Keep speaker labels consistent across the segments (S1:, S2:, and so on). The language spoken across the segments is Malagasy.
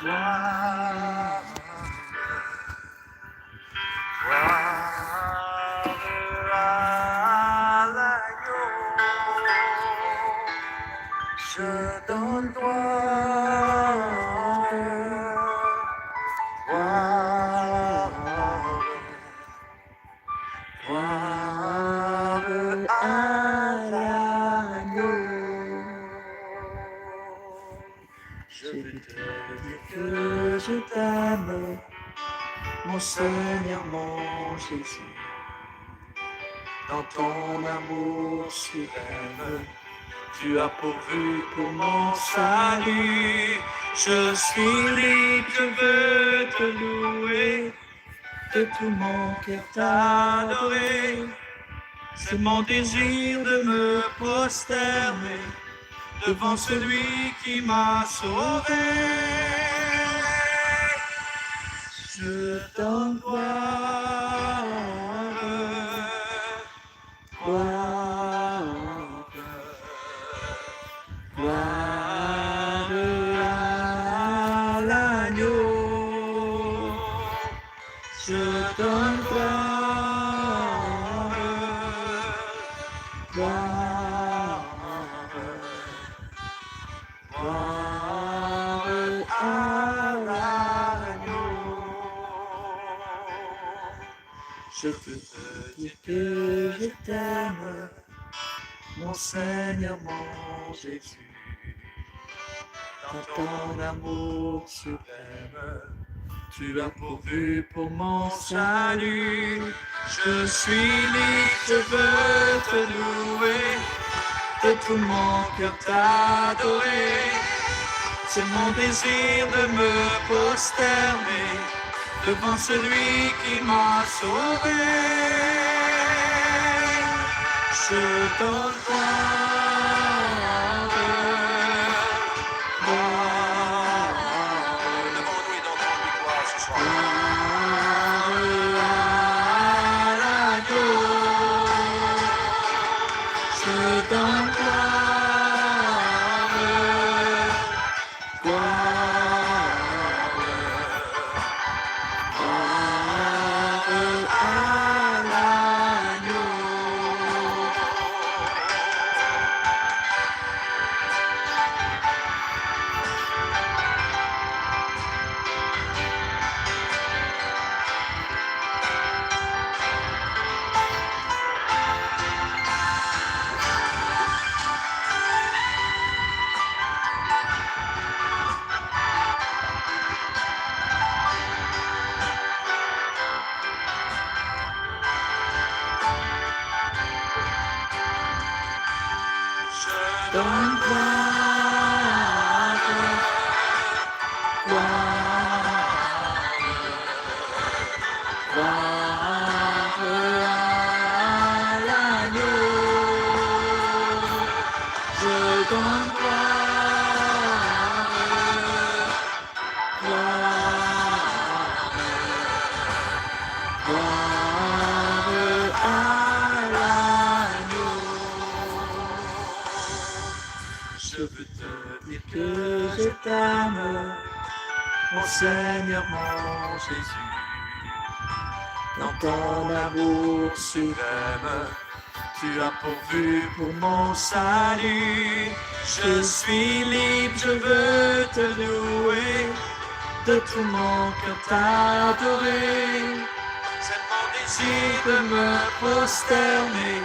S1: Gloire, gloire à l'agneau. Je donne gloire, gloire, gloire à l'agneau. Je veux te dire que je t'aime, mon Seigneur, mon Jésus. Dans ton amour suprême, tu as pourvu pour mon salut. Je suis libre, je veux te louer, de tout mon cœur t'adorer. C'est mon désir de me prosterner devant celui qui m'a sauvé. Je donne gloire, gloire, gloire à l'agneau. Je donne gloire, gloire, gloire à l'agneau. Je peux te dire que je t'aime, mon Seigneur, mon Jésus. Dans ton amour suprême, tu as pourvu pour mon salut. Je suis libre, je veux te louer, de tout mon cœur t'adorer. C'est mon désir de me prosterner devant celui qui m'a sauvé. Je donne gloire, gloire. Devant-nous et donnons-lui gloire ce soir. Gloire à l'agneau. Je donne gloire, gloire, gloire à l'agneau. Je donne gloire, gloire, gloire à l'agneau. Je donne gloire, gloire, gloire à l'agneau. Je veux te dire que je t'aime, mon Seigneur, mon Jésus. Dans ton amour suprême, tu as pourvu pour mon salut. Je suis libre, je veux te louer, de tout mon cœur t'adorer. C'est mon désir de me prosterner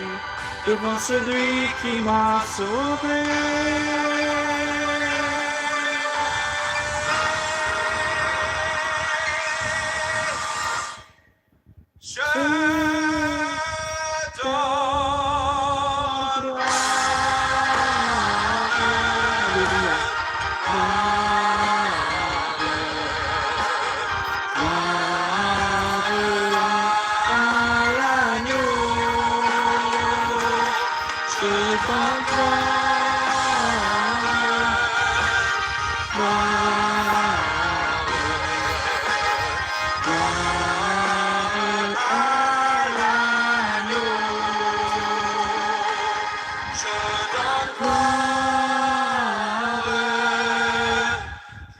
S1: devant celui qui m'a sauvé. Je donne gloire,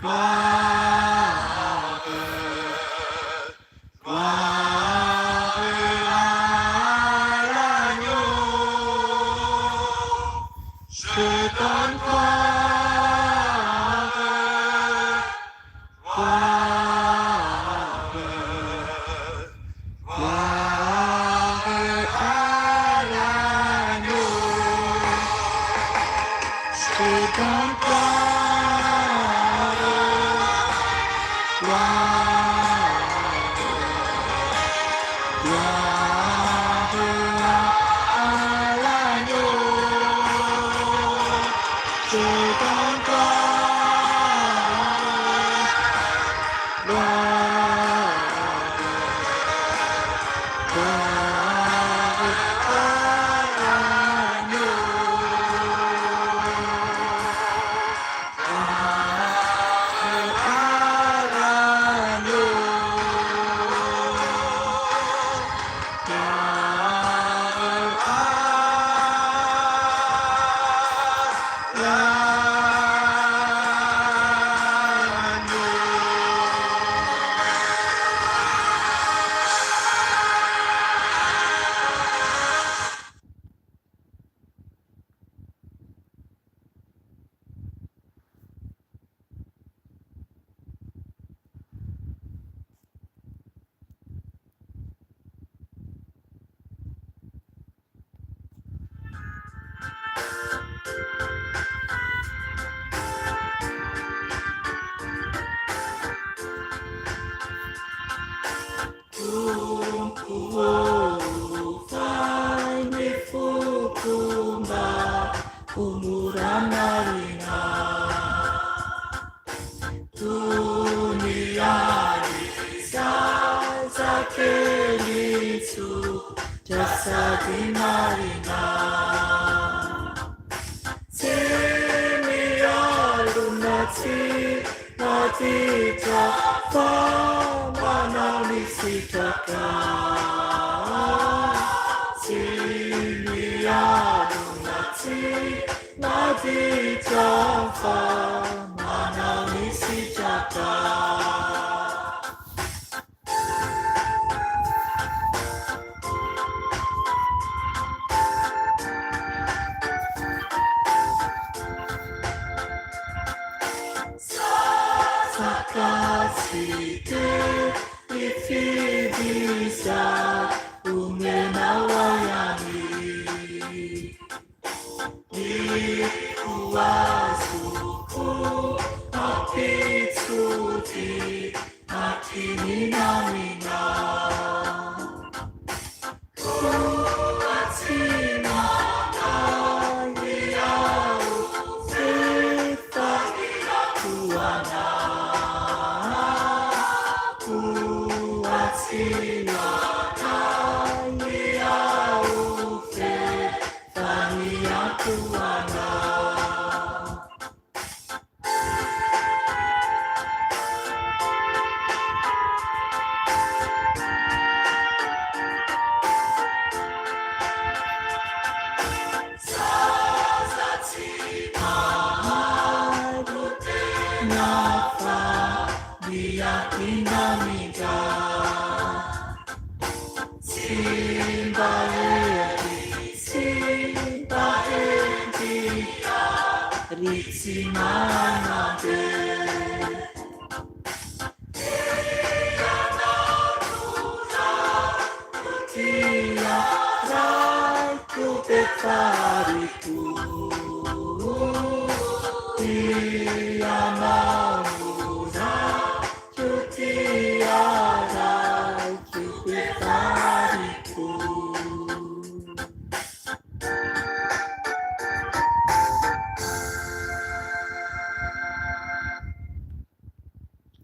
S1: gloire.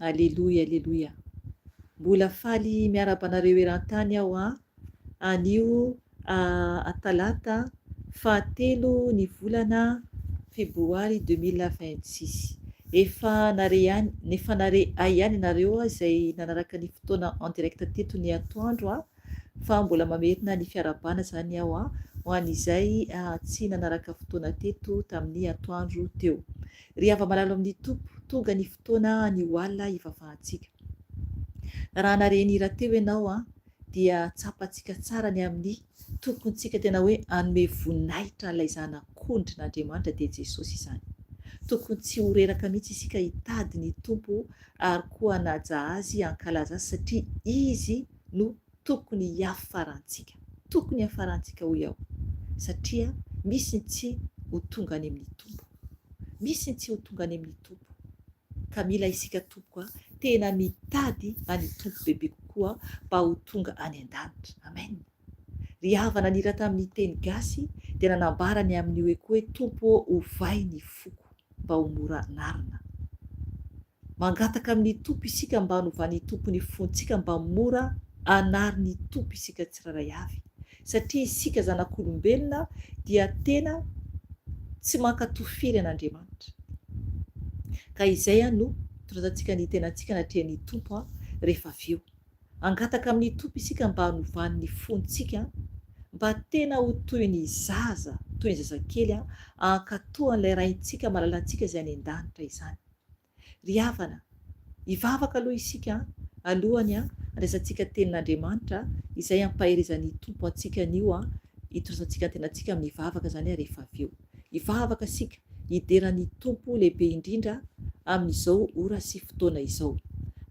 S2: Aleloia, aleloia. Mbola faly miaraba anareo eran-tany aho anio talata 7 ny volana febroary 2026. Efa nare ihany ianareo izay nanaraka ny fotoana en direct teto ny atoandro fa mbola mamerina ny fiarabana zany aho ho an'izay tsy nanaraka fotoana teto tamin'ny atoandro teo. Ry hava malalo amin'ny tompo, tonga ny fotoana ny oalina ivavahantsika. Raha narenira teo ianao dia tsapantsika tsara ny amin'ny tompontsika tena hoe anome voninahitra ilay zanak'ondrin'Andriamanitra dia Jesosy izany. Tokony tsy ho reraka mihitsy isika hitady ny tompo ary koa hanaja azy, hankalaza azy satria izy no tokony hiafarantsika. Tokony hiafarantsika hoy aho satria misy ny tsy ho tonga any amin'ny tompo. Misy ny tsy ho tonga any amin'ny tompo. ka mila isika tompoka tena mitady any tompo bebe kokoa mba ho tonga any an-danitra. Amen. Ry havana nira tamin'ny teny gasy dia nanambarany amin'ny hoe koa hoe tompo ovay ny foko mba ho mora narina. Mangataka amin'ny tompo isika mba hanovany tompo ny fontsika mba mora anary ny tompo isika tsiraray avy, satria isika zanak'olombelona dia tena tsy mankatofiry an'Andriamanitra. Ka izay no torazantsika ny tenantsika natria ny tompo rehefa avy eo. Angataka amin'ny tompo isika mba hanovany ny fontsika mba tena ho toy ny zaza, toy ny zazakely ankatohan'ilay raintsika malalantsika izay any an-danitra izany. Ry havana, hivavaka aloha isika alohany andraisantsika tenin'Andriamanitra izay ampahirizan'ny tompo antsika anio hitorazantsika tenantsika amin'ny hivavaka zany rehefa avy eo. Hivavaka sika hideran'ny tompo lehibe indrindra amin'izao ora sy fotoana izao.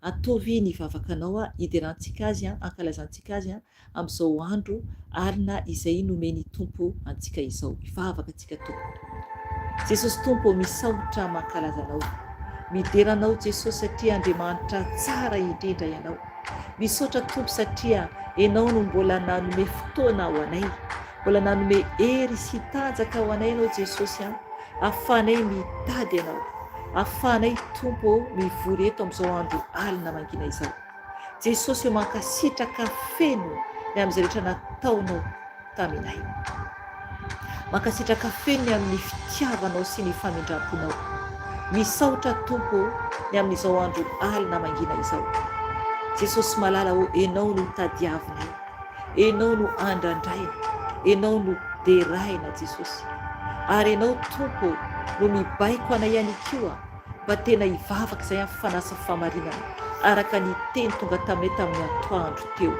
S2: Atovy ny vavakanao hiderantsika azy ankalazantsika azy amin'izao andro alina izay nomeny tompo antsika izao. Hivavaka antsika tompo. Jesosy tompo misaotra mankalazanao. Mideranao Jesosy satria Andriamanitra tsara indrindra ianao. Misaotra tompo satria ianao no mbola nanome fotoana ho anay, mbola nanome hery sy tanjaka ho anay ianao Jesosy ahafahanay mitady ianao, ahafahanay tompo mivory eto amin'izao andro alina mangina izao. Jesosy eo mankasitraka feno ny amin'izay rehetra nataonao taminay, mankasitraka feno ny amin'ny fitiavanao sy ny famindramponao. Misaotra tompo ny amin'izao andro alina mangina izao. Jesosy malala ho ianao no tadiavinay, ianao no andrandraina, ianao no deraina Jesosy. Ary ianao tompo no mibaiko anay ihany koa mba tena hivavaka izay amin'ny fanasa famarinana araka ny teny tonga taminay tamin'ny atoandro teo.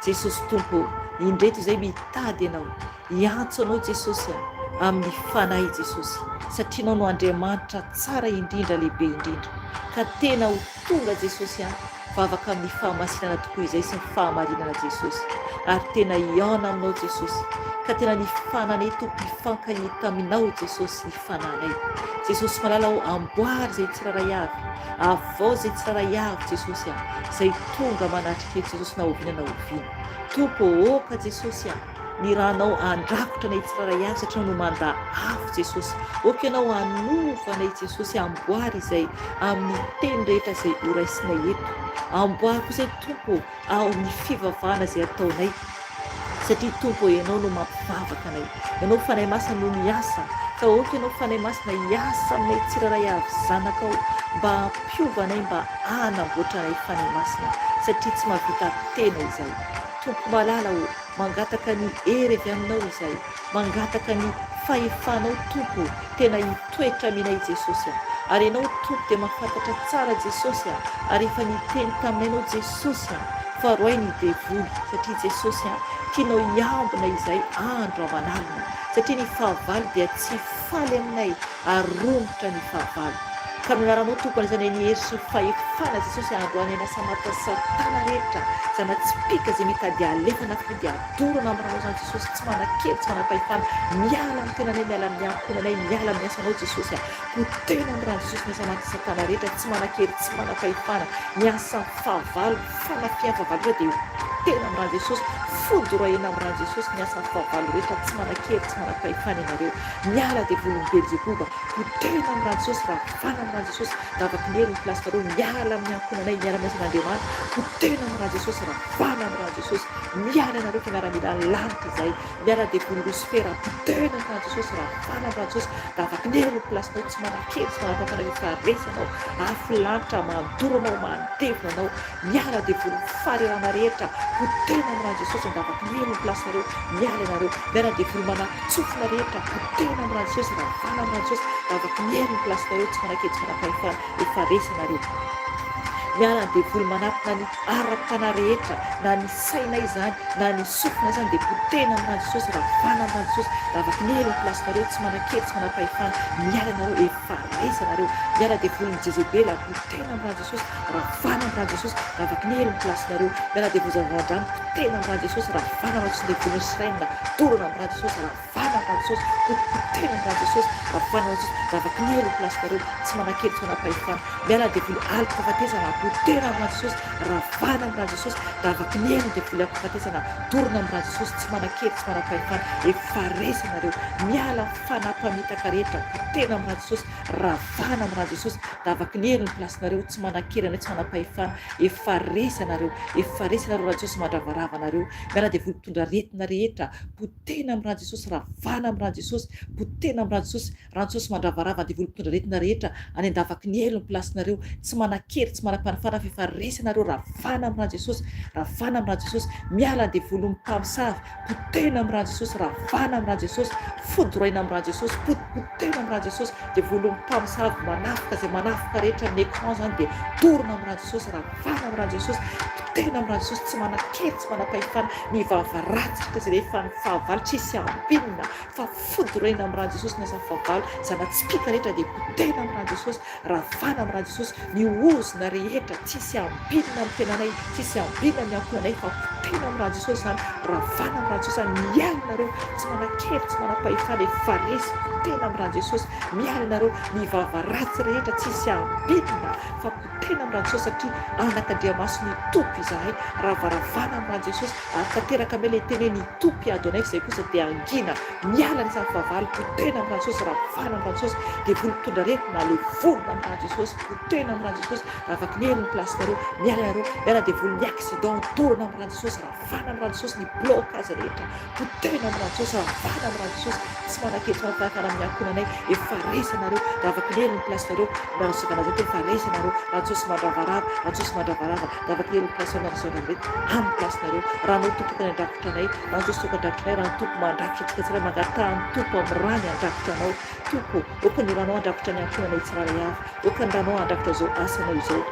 S2: Jesosy tompo, indreto izay mitady ianao, hiantso anao Jesosy amin'ny fanahy Jesosy, satria anao no Andriamanitra tsara indrindra, lehibe indrindra, ka tena ho tonga Jesosy vavaka amin'ny fahamasinana tokoa izay sy ny fahamarinana Jesosy. Ary tena hiaona aminao Jesosy, ka tena ny fananay tompifankahita aminao Jesosy, ny fananay. Jesosy malala ho amboary izay tsiraray avy, avao izay tsiraray avy Jesosy izay tonga manatrika eto Jesosy na oviana na oviana. Tompo oka Jesosy ny rahanao andrakotra anay tsiraray avy satria no manda afo Jesosy. Oka ianao hanovanay Jesosy amboary izay amin'ny teny rehetra izay horaisinay eto. Amboary koa izay tompo ao amin'ny fivavahana izay ataonay, satria tompo ianao no mampivavaka anay, ianao fanahy masina no miasa. Ka oka ianao fanahy masina hiasa aminay tsiraray avy zanakao mba hampiovanay, mba hanamboatra anay fanahy masina, satria tsy mahavita tena izay. Tompo malala ho mangataka ny hery avy aminao izay, mangataka ny fahefanao tompo tena hitoetra aminay Jesosy. Ary ianao tompo dia mahafantatra tsara Jesosy, ary efa niteny taminay ianao Jesosy fa roay ny devoly, satria Jesosy tianao hiambina izay andro aman'alina, satria ny fahavalo dia tsy faly aminay, aromotra ny fahavalo. Ka minaranao tompo anisanay ny hery sy ny fahefana Jesosy androany aina samata satana rehetra, zana-tsipika izay mitady alefana afaka dia adorana amin'ranao zany Jesosy, tsy manan-kely, tsy manam-pahefana. Miala amin'ny tenanay, miala amin'ny ankonanay, miala amin'ny asanao Jesosy. Potena amin'rano Jesosy ny samata satana rehetra, tsy manan-kely, tsy manam-pahefana. Miasa fahavalo, fanafiana fahavalo rehetra dia tena amin'rano Jesosy, fodorohena amin'rano Jesosy. Miasa fahavalo rehetra, tsy manan-kely, tsy manam-pahefana ianareo. Miala dia volom-bely Jehovah, potena amin'rano Jesosy, ravana amin'rano Jesosy, davaka ny hery ny plasinareo. Miala amin'ny ankonanay, miala amin'ny asan'Andriamanitra, potena amin'rano Jesosy, ravana amin'rano Jesosy. Miala ianareo fa miara-mila lanitra izay, miala dia volom-bosifera, potena amin'rano Jesosy, ravana amin'rano Jesosy, davaka ny hery ny plasinareo, tsy manan-kely, tsy manam-pahefana rehefa resanao, afo lanitra mandoranao, mandevona anao. Miala dia volom-farirana rehetra, potena amin'rano Jesosy, davaka ny hery ny plasinareo. Miala ianareo, miala dia volo-manapitsofina rehetra, potena amin'rano Jesosy, ravana amin'rano Jesosy, davaka ny hery ny plasinareo, tsy manan-kely, tsy manam-pahefana efa resanareo. Miala dia volo-manapina ny ara-pana rehetra, na ny saina izany, na ny sofina izany, dia potena amin'rano Jesosy, ravana amin'rano Jesosy, davaka ny hery ny plasinareo, tsy manan-kely, tsy manam-pahefana. Miala ianareo, efa resanareo. Miala dia volon'ny Jezebela, potena amin'rano Jesosy, ravana amin'rano Jesosy, davaka ny hery ny plasinareo. Miala dia vozan-drano, potena amin'rano Jesosy, ravana amin'rano Jesosy, dia volon'ny Israelina, dorana amin'rano Jesosy, ravana ravana Jesosy, potipotehana amin'irany Jesosy, ravana Jesosy, zavaky ny elo plasinareo tsy manan-kely tsy manam-pahefana, miala dia voly alika fahafatesana, potehana amin'irany Jesosy, ravana amin'irany Jesosy, zavaky ny elo dia voly alika fahafatesana, dorona amin'irany Jesosy tsy manan-kely tsy manam-pahefana, efa resanareo, miala fanampamitaka rehetra, potehana amin'irany Jesosy, ravana amin'irany Jesosy, zavaky ny elo ny plasinareo tsy manan-kely tsy manam-pahefana, efa resanareo raha Jesosy mandravaranareo, miala dia voly mitondra aretina rehetra, potehana amin'irany Jesosy, ravana amin'irany Jesosy, potehana amin'irany Jesosy, raha Jesosy mandravarava dia voly mitondra aretina rehetra any an-davaky ny elo ny plasinareo tsy manan-kely tsy manam-panafana fa efa resanareo, ravana amin'irany Jesosy, ravana amin'irany Jesosy, miala dia voly mpamosavy, potehana amin'irany Jesosy, ravana amin'irany Jesosy, fodoroina amin'irany Jesosy, potehana amin'irany Jesosy dia voly mpamosavy manafika zay manafika rehetra amin'ny écran zany dia dorona amin'irany Jesosy, ravana amin'irany Jesosy, potehana amin'irany Jesosy tsy manan-kely tsy manam-pahefana, ny vavaratsika zay rehefa ny fahavalo tsisy ambinina fa fodoroina amin'irany Jesosy ny asa fahavalo, zana-tsipika rehetra dia potehana amin'irany Jesosy, ravana amin'irany Jesosy, ny ozona rehetra tsisy ambinina amin'ny tenanay, tsisy ambinina amin'ny ankohonanay fa potehana amin'irany Jesosy zany, ravana amin'irany Jesosy zany, mialinareo tsy manan-kely tsy manam-pahefana, efa resy potehana amin'irany Jesosy, mialinareo ny vavaratsy rehetra tsisy ambinina fa potehana amin'irany Jesosy satria anak'Andriamasy ny tompo izahay, ravaravana amin'irany Jesosy ary tanteraka ame ilay teny ny tompo adonay izay kosa dia angina, miala ny fahavalo, potehana amin'irany Jesosy, ravana amin'irany Jesosy dia voly mitondra aretina le volona amin'irany Jesosy, potehana amin'irany Jesosy, ravaky ny elo ny plasinareo, miala dia voly ny accident dorona amin'irany Jesosy, ravana amin'irany Jesosy, ny blocage rehetra potehana amin'irany Jesosy, ravana amin'irany Jesosy, tsy manan-kely tsy manam-pahefana amin'ny ankohonanay, efa resanareo, ravaky ny elo ny plasinareo, nahazokanazay efa resanareo, raha Jesosy mandravarava, raha Jesosy mandravarava, ravaky ny elo ny plasinareo nahazokanazay amin'ny plasinareo, raha anao tompoka ny andrakotra anay, raha Jesosy toka andrakotra anay, raha tompo mandrakotra antsika tsirairay, mangatahany tompo amin'ny rany andrakotra anao, tompo okany ranao andrakotra ny ankohonanay tsiraray avy, okany ranao andrakotra zao asanao izao,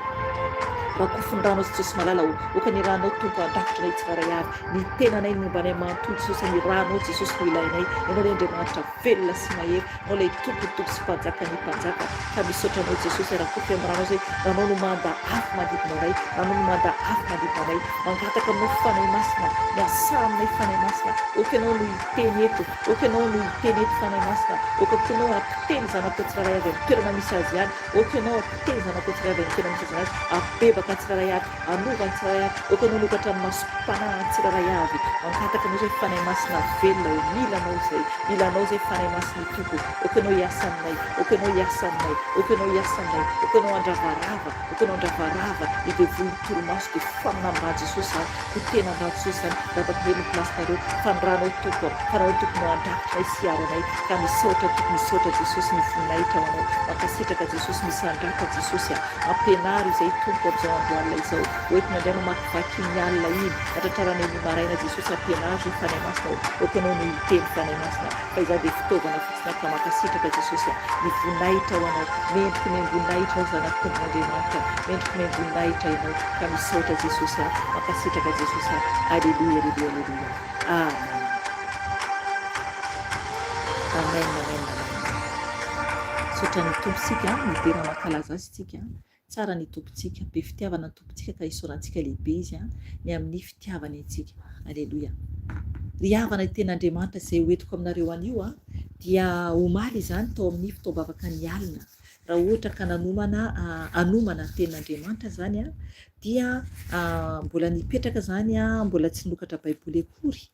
S2: raha kofondrano Jesosy malala okany ranao tompo andrakotra anay tsiraray avy, ny tenanay ny momba anay manontolo Jesosy, ny ranao Jesosy no ilainay, ianao ilay Andriamanitra velona sy mahery, ianao ilay tompo sy mpanjaka ny mpanjaka, ka misaotranao Jesosy raha kofy amin'ny ranao zay, ranao no manda afo manodidina anay, ranao no manda afo manodidina anay, mangataka aminao fanay masina, miasa aminay fanay masina, okanao no hiteny eto, okanao no hiteny eto fanay masina, okanao ampiteny zanako tsiraray avy amin'ny toerana misy azy ihany, okanao ampiteny zanako tsiraray avy amin'ny toerana misy azy ihany, apebaka tsiraray avy, anovany tsiraray avy, okanao nokatra ny masom-panahy tsiraray avy, mangataka anao zay fanay masina velona, milanao zay fanay masina tompo, okanao hiasa aminay, okanao hiasa aminay, okanao hiasa aminay, okanao andravarava, ny devoly toromaso dia famina amin'irany Jesosy zany, potehana amin'irany Jesosy zany, ravaky ny elo ny plasinareo, fanranao tompo, fanao tompo no andrakitra isiaranay, ka misaotra Jesosy ny voninahitra ho anao, mankasitraka Jesosy misy andraka Jesosy ampianary izay tompo amin'izao andro alina izao, oentina andrano makivaky ny alina iny, atratrarana eny maraina Jesosy ampianary ny fanay masina, okanao no hiteny fanay masina, fa izao dia fitaovana fotsiny ka mankasitraka Jesosy ny voninahitra ho anao, mendriky memboninahitra ao zanak'Andriamanitra, mendriky memboninahitra ianao, ka misaotra Jesosy mankasitraka Jesosy, alleluia, alleluia, alleluia, amen. Amen, amen, amen. Misaotra ny tompontsika, midera mankalaza azy tsika, tsara ny tompontsika, be fitiavana ny tompontsika ka isaorantsika lehibe izy ny amin'ny fitiavany antsika, alleluia. Ry havana ny ten'Andriamanitra izay hoentiko aminareo anio dia omaly izany tao amin'ny fitaobavaka ny alina, raha ohatra ka anomana ten'Andriamanitra zany dia mbola nipetraka zany mbola tsy nokatra baiboly akory,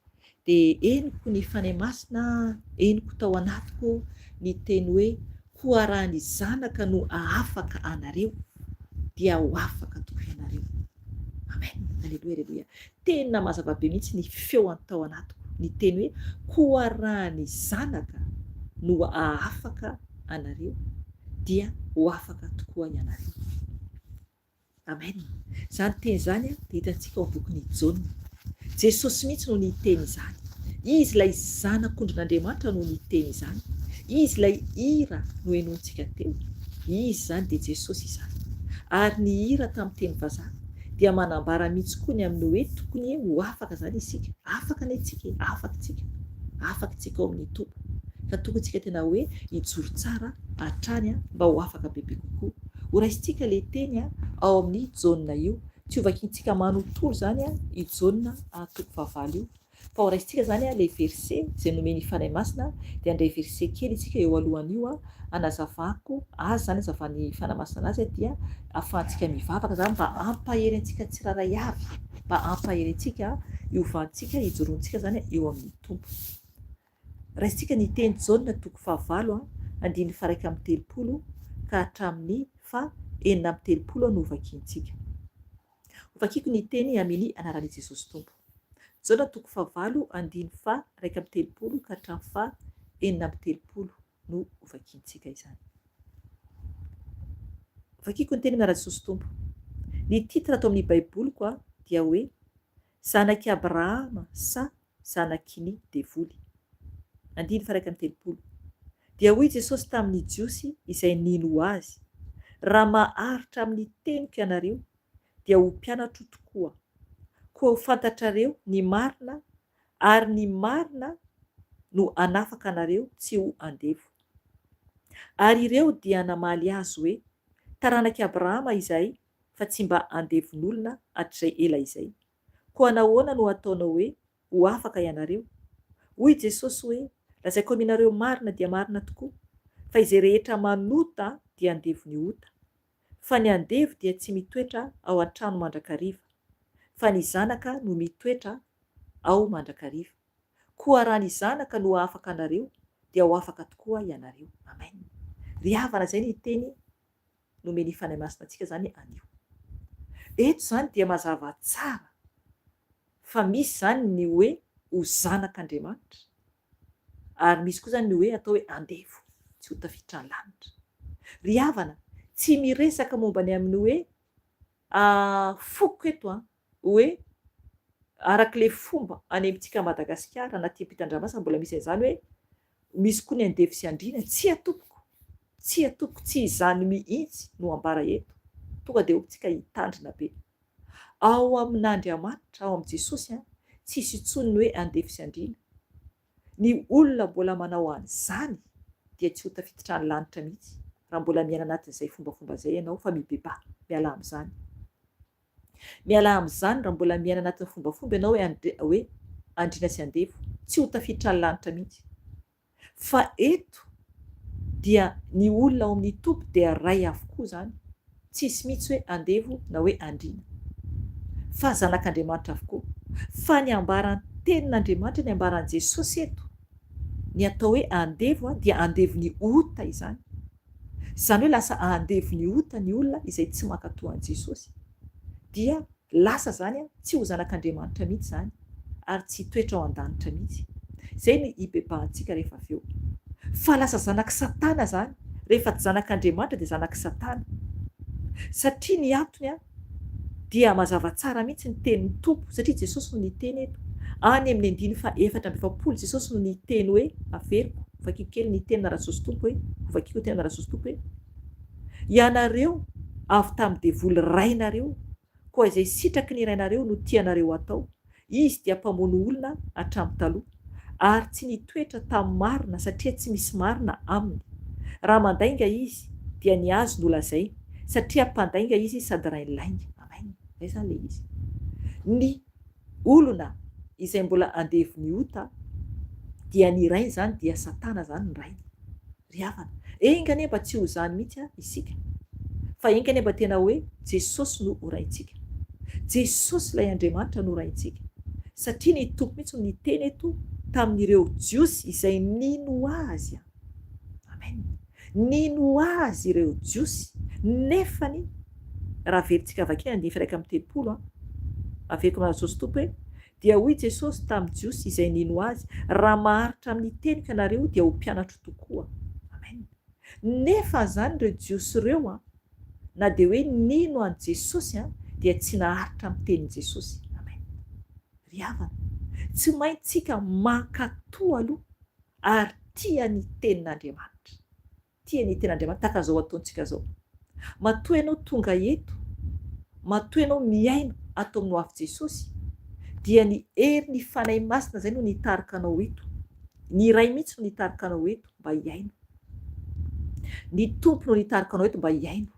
S2: dia eniko ny fanay masina, eniko tao anatiko ny teny hoe koa raha ny zanaka no ahafaka anareo dia ho afaka tokoa ianareo, amen, alleluia, alleluia. Tena mazava be mihitsy ny feo tao anatiko, ny teny hoe koa raha ny zanaka no ahafaka anareo dia ho afaka tokoa ianareo, amen. Zany teny zany dia hitantsika ao bokin'ny Jaona, Jesosy mihitsy no niteny izany, izy ilay zanak'ondrin'Andriamanitra no niteny izany, izy ilay hira no henontsika teo, izy zany dia Jesosy izany, ary ny hira tamin'ny teny vazaha dia manambara mihitsy koa ny amin'ny hoe tokony ho afaka zany isika, afaka ny tsika, afaka tsika ao amin'ny tompo, ka tokony tsika tena hoe hijoro tsara hatrany mba ho afaka bebe kokoa. Ho raisitsika le teny ao amin'ny Jaona io, tsy ho vakintsika manontolo zany i Jaona toko fahavalo io, Fa ho raisitsika zany a le verset zay nomeny fanahy masina dia andray verset kely isika eo alohan'io a hanazavako azy zany hazavany fanahy masina anazy dia ahafahantsika mivavaka zany mba ampahery antsika tsiraray avy, mba ampahery antsika iovantsika ijoroantsika zany eo amin'ny tompo. Raisitsika ny teny Jaune toko 9 andiny faraika amin'ny 30 ka hatramin'ny fa 6:30 no vakiantsika. Vakiako ny teny amin'ny anaran'i Jesosy Tompo. Jaune toko 9 andiny fa 1:30 ka hatramin'ny fa 6:30 no vakiantsika izany. Vakiako ny teny anaran'i Jesosy Tompo. Ny titra ato amin'ny baiboliko a dia hoe zanaky Abrahama sa zanaky ny devoly. Andiny fa 1:30 dia hoy Jesosy tamin'ny jiosy izay nino azy: raha maharitra amin'ny teniko ianareo dia ho mpianatro tokoa, koa ho fantatrareo ny marina, ary ny marina no anafaka anareo tsy ho andevo. Ary ireo dia namaly azy hoe taranaky Abrahama izay fa tsy mba andevon'olona hatrizay ela izay. Koa nahoana no ataonao hoe ho afaka ianareo? Hoy Jesosy hoe lazaiko aminareo marina dia marina tokoa fa izay rehetra manota dia andevo ny ota, fa ny andevo dia tsy mitoetra ao an-trano mandrakariva, fa ny zanaka no mitoetra ao mandrakariva. Koa raha ny zanaka no afaka anareo dia ho afaka tokoa ianareo. Amen. Ry havana zay ny teny nomeny fanahy masina antsika zany anio. Eto zany dia mazava tsara fa misy zany ny hoe ho zanak'Andriamanitra, ary misy koa zany ny hoe atao hoe andevo tsy ho tafiditra ny lanitra. Ry havana, tsy miresaka momba ny amin'ny hoe foko eto hoe arak'le fomba any amintsika Madagasikara anaty ampitan-dranomasina mbola misy an'izany hoe misy koa ny andevo sy andriana, tsy atopoko, tsy izany mihitsy no ambara eto. Tonga dia hotsika hitandrina be. Ao amin'Andriamanitra, ao amin'i Jesosy tsisy intsony ny hoe andevo sy andriana. Ny olona mbola manao an'izany dia tsy ho tafiditra ny lanitra mihitsy raha mbola miaina anatin'izay fombafomba zay ianao, fa mibeba, miala amin'izany. Miala amin'izany raha mbola miaina anatin'ny fombafomba ianao hoe andriana sy andevo, tsy ho tafiditra ny lanitra mihitsy. Fa eto dia ny olona ao amin'ny tompo dia ray avokoa zany, tsisy mihitsy hoe andevo na hoe andriana, fa zanak'Andriamanitra avokoa. Fa ny ambaran'ny tenin'Andriamanitra, ny ambaran'i Jesosy eto, ny atao hoe andevo dia andevo ny ota izany. Zany hoe lasa andevo ny ota ny olona izay tsy mankatoa an'i Jesosy, dia lasa zany tsy ho zanak'Andriamanitra mihitsy zany, ary tsy toetra ao an-danitra mihitsy. Zay ny ibebahantsika rehefa avy eo. Fa lasa zanak' Satana zany, rehefa tsy zanak'Andriamanitra dia zanak' Satana. Satria ny antony dia mazava tsara mihitsy ny tenin'ny Tompo, satria Jesosy no niteny eto. Any amin'ny 2:7 Jesosy no niteny hoe averiko, vakiako kely ny teny anaran'i Jesosy Tompo hoe, vakiako teny anaran'i Jesosy Tompo hoe ianareo avy tamin'ny devoly rainareo, koa izay sitraky ny rainareo no tianareo atao. Izy dia mpamono olona hatramin'ny taloha, ary tsy nitoetra tamin'ny marina satria tsy misy marina aminy. Raha mandainga izy dia ny azo no lazainy, satria mpandainga izy sady rainy lainga. Amen. Zay zany le izy. Ny olona izay mbola andevo ny ota dia ny rainy zany dia Satana zany ny rainy. Ry havana, enga anefa tsy ho zany mihitsy isika, fa enga anefa tena hoe Jesosy no ho raintsika. Jesosy ilay Andriamanitra no raintsika, satria ny Tompo mihitsy no niteny eto tamin'ireo jiosy izay nino azy. Amen. Nino azy ireo jiosy, nefany raha verintsika vakiny andiny fa 1:30 averiko anaran'i Jesosy Tompo hoe dia hoy Jesosy tamin'ny jiosy izay nino azy: raha maharitra amin'ny teniko ianareo dia ho mpianatro tokoa. Amen. Nefa zany ireo jiosy ireo na dia hoe nino an'i Jesosy dia tsy naharitra amin'ny tenin'i Jesosy. Amen. Ry havana, tsy maintsika mankatoa aloha ary tia ny tenin'Andriamanitra. Tia ny tenin'Andriamanitra tahaka zao ataontsika zao. Matoa ianao tonga eto, matoa ianao miaino ato amin'ny hoavy Jesosy, dia ny hery ny fanahy masina zay no nitarika anao eto. Ny ray mihitsy no nitarika anao eto mba hiaino. Ny Tompo no nitarika anao eto mba hiaino.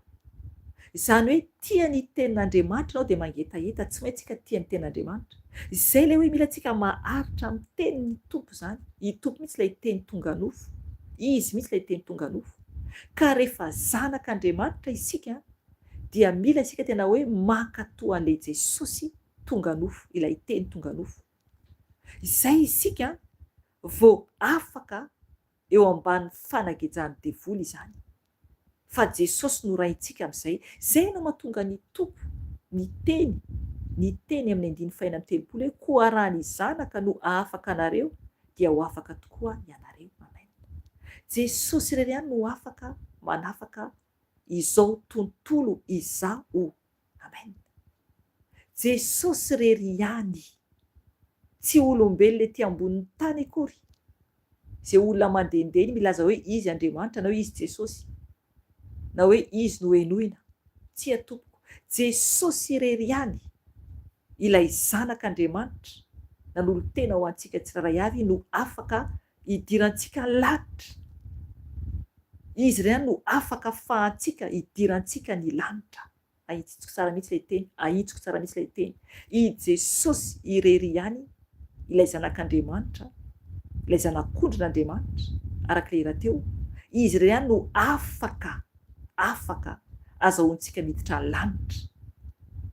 S2: Izany hoe tia ny tenin'Andriamanitra anao dia mangetaeta, tsy maintsy ka tia ny tenin'Andriamanitra. Izay ilay hoe mila antsika maharitra amin'ny tenin'ny tompo zany. I tompo mihitsy ilay teny tonga nofo. Izy mihitsy ilay teny tonga nofo. Ka rehefa zanak'Andriamanitra isika dia mila isika tena hoe mankatoa an'ilay Jesosy tonga nofo, ilay teny tonga nofo. Izay isika vao afaka eo ambany fanagejany devoly izany. Fa Jesosy no raintsika amin'izay. Zay no mahatonga ny tompo ny teny amin'ny 2:telopolo hoe koa raha ny zanaka no afaka anareo dia ho afaka tokoa ianareo. Amen. Jesosy irery ihany no afaka manafaka izao tontolo izao. Amen. Jesosy irery ihany, tsy olombelona ety ambonin'ny tany akory. Izay olona mandehandeha milaza hoe izy Andriamanitra na hoe izy Jesosy na hoe izy no henoina. Tsy atopoko. Jesosy irery ihany, ilay zanak'Andriamanitra nanolo tena ho antsika tsiraray avy no afaka hidirantsika lanitra. Izy irery no afaka ahafahantsika hidirantsika ny lanitra. Ahitsiko tsara mihitsy ilay teny. Ahitsiko tsara mihitsy ilay teny. I Jesosy irery ihany, ilay zanak'Andriamanitra, ilay zanak'ondrin'Andriamanitra, arak'ilay rahateo, izy irery ihany no afaka azahoantsika miditra lanitra.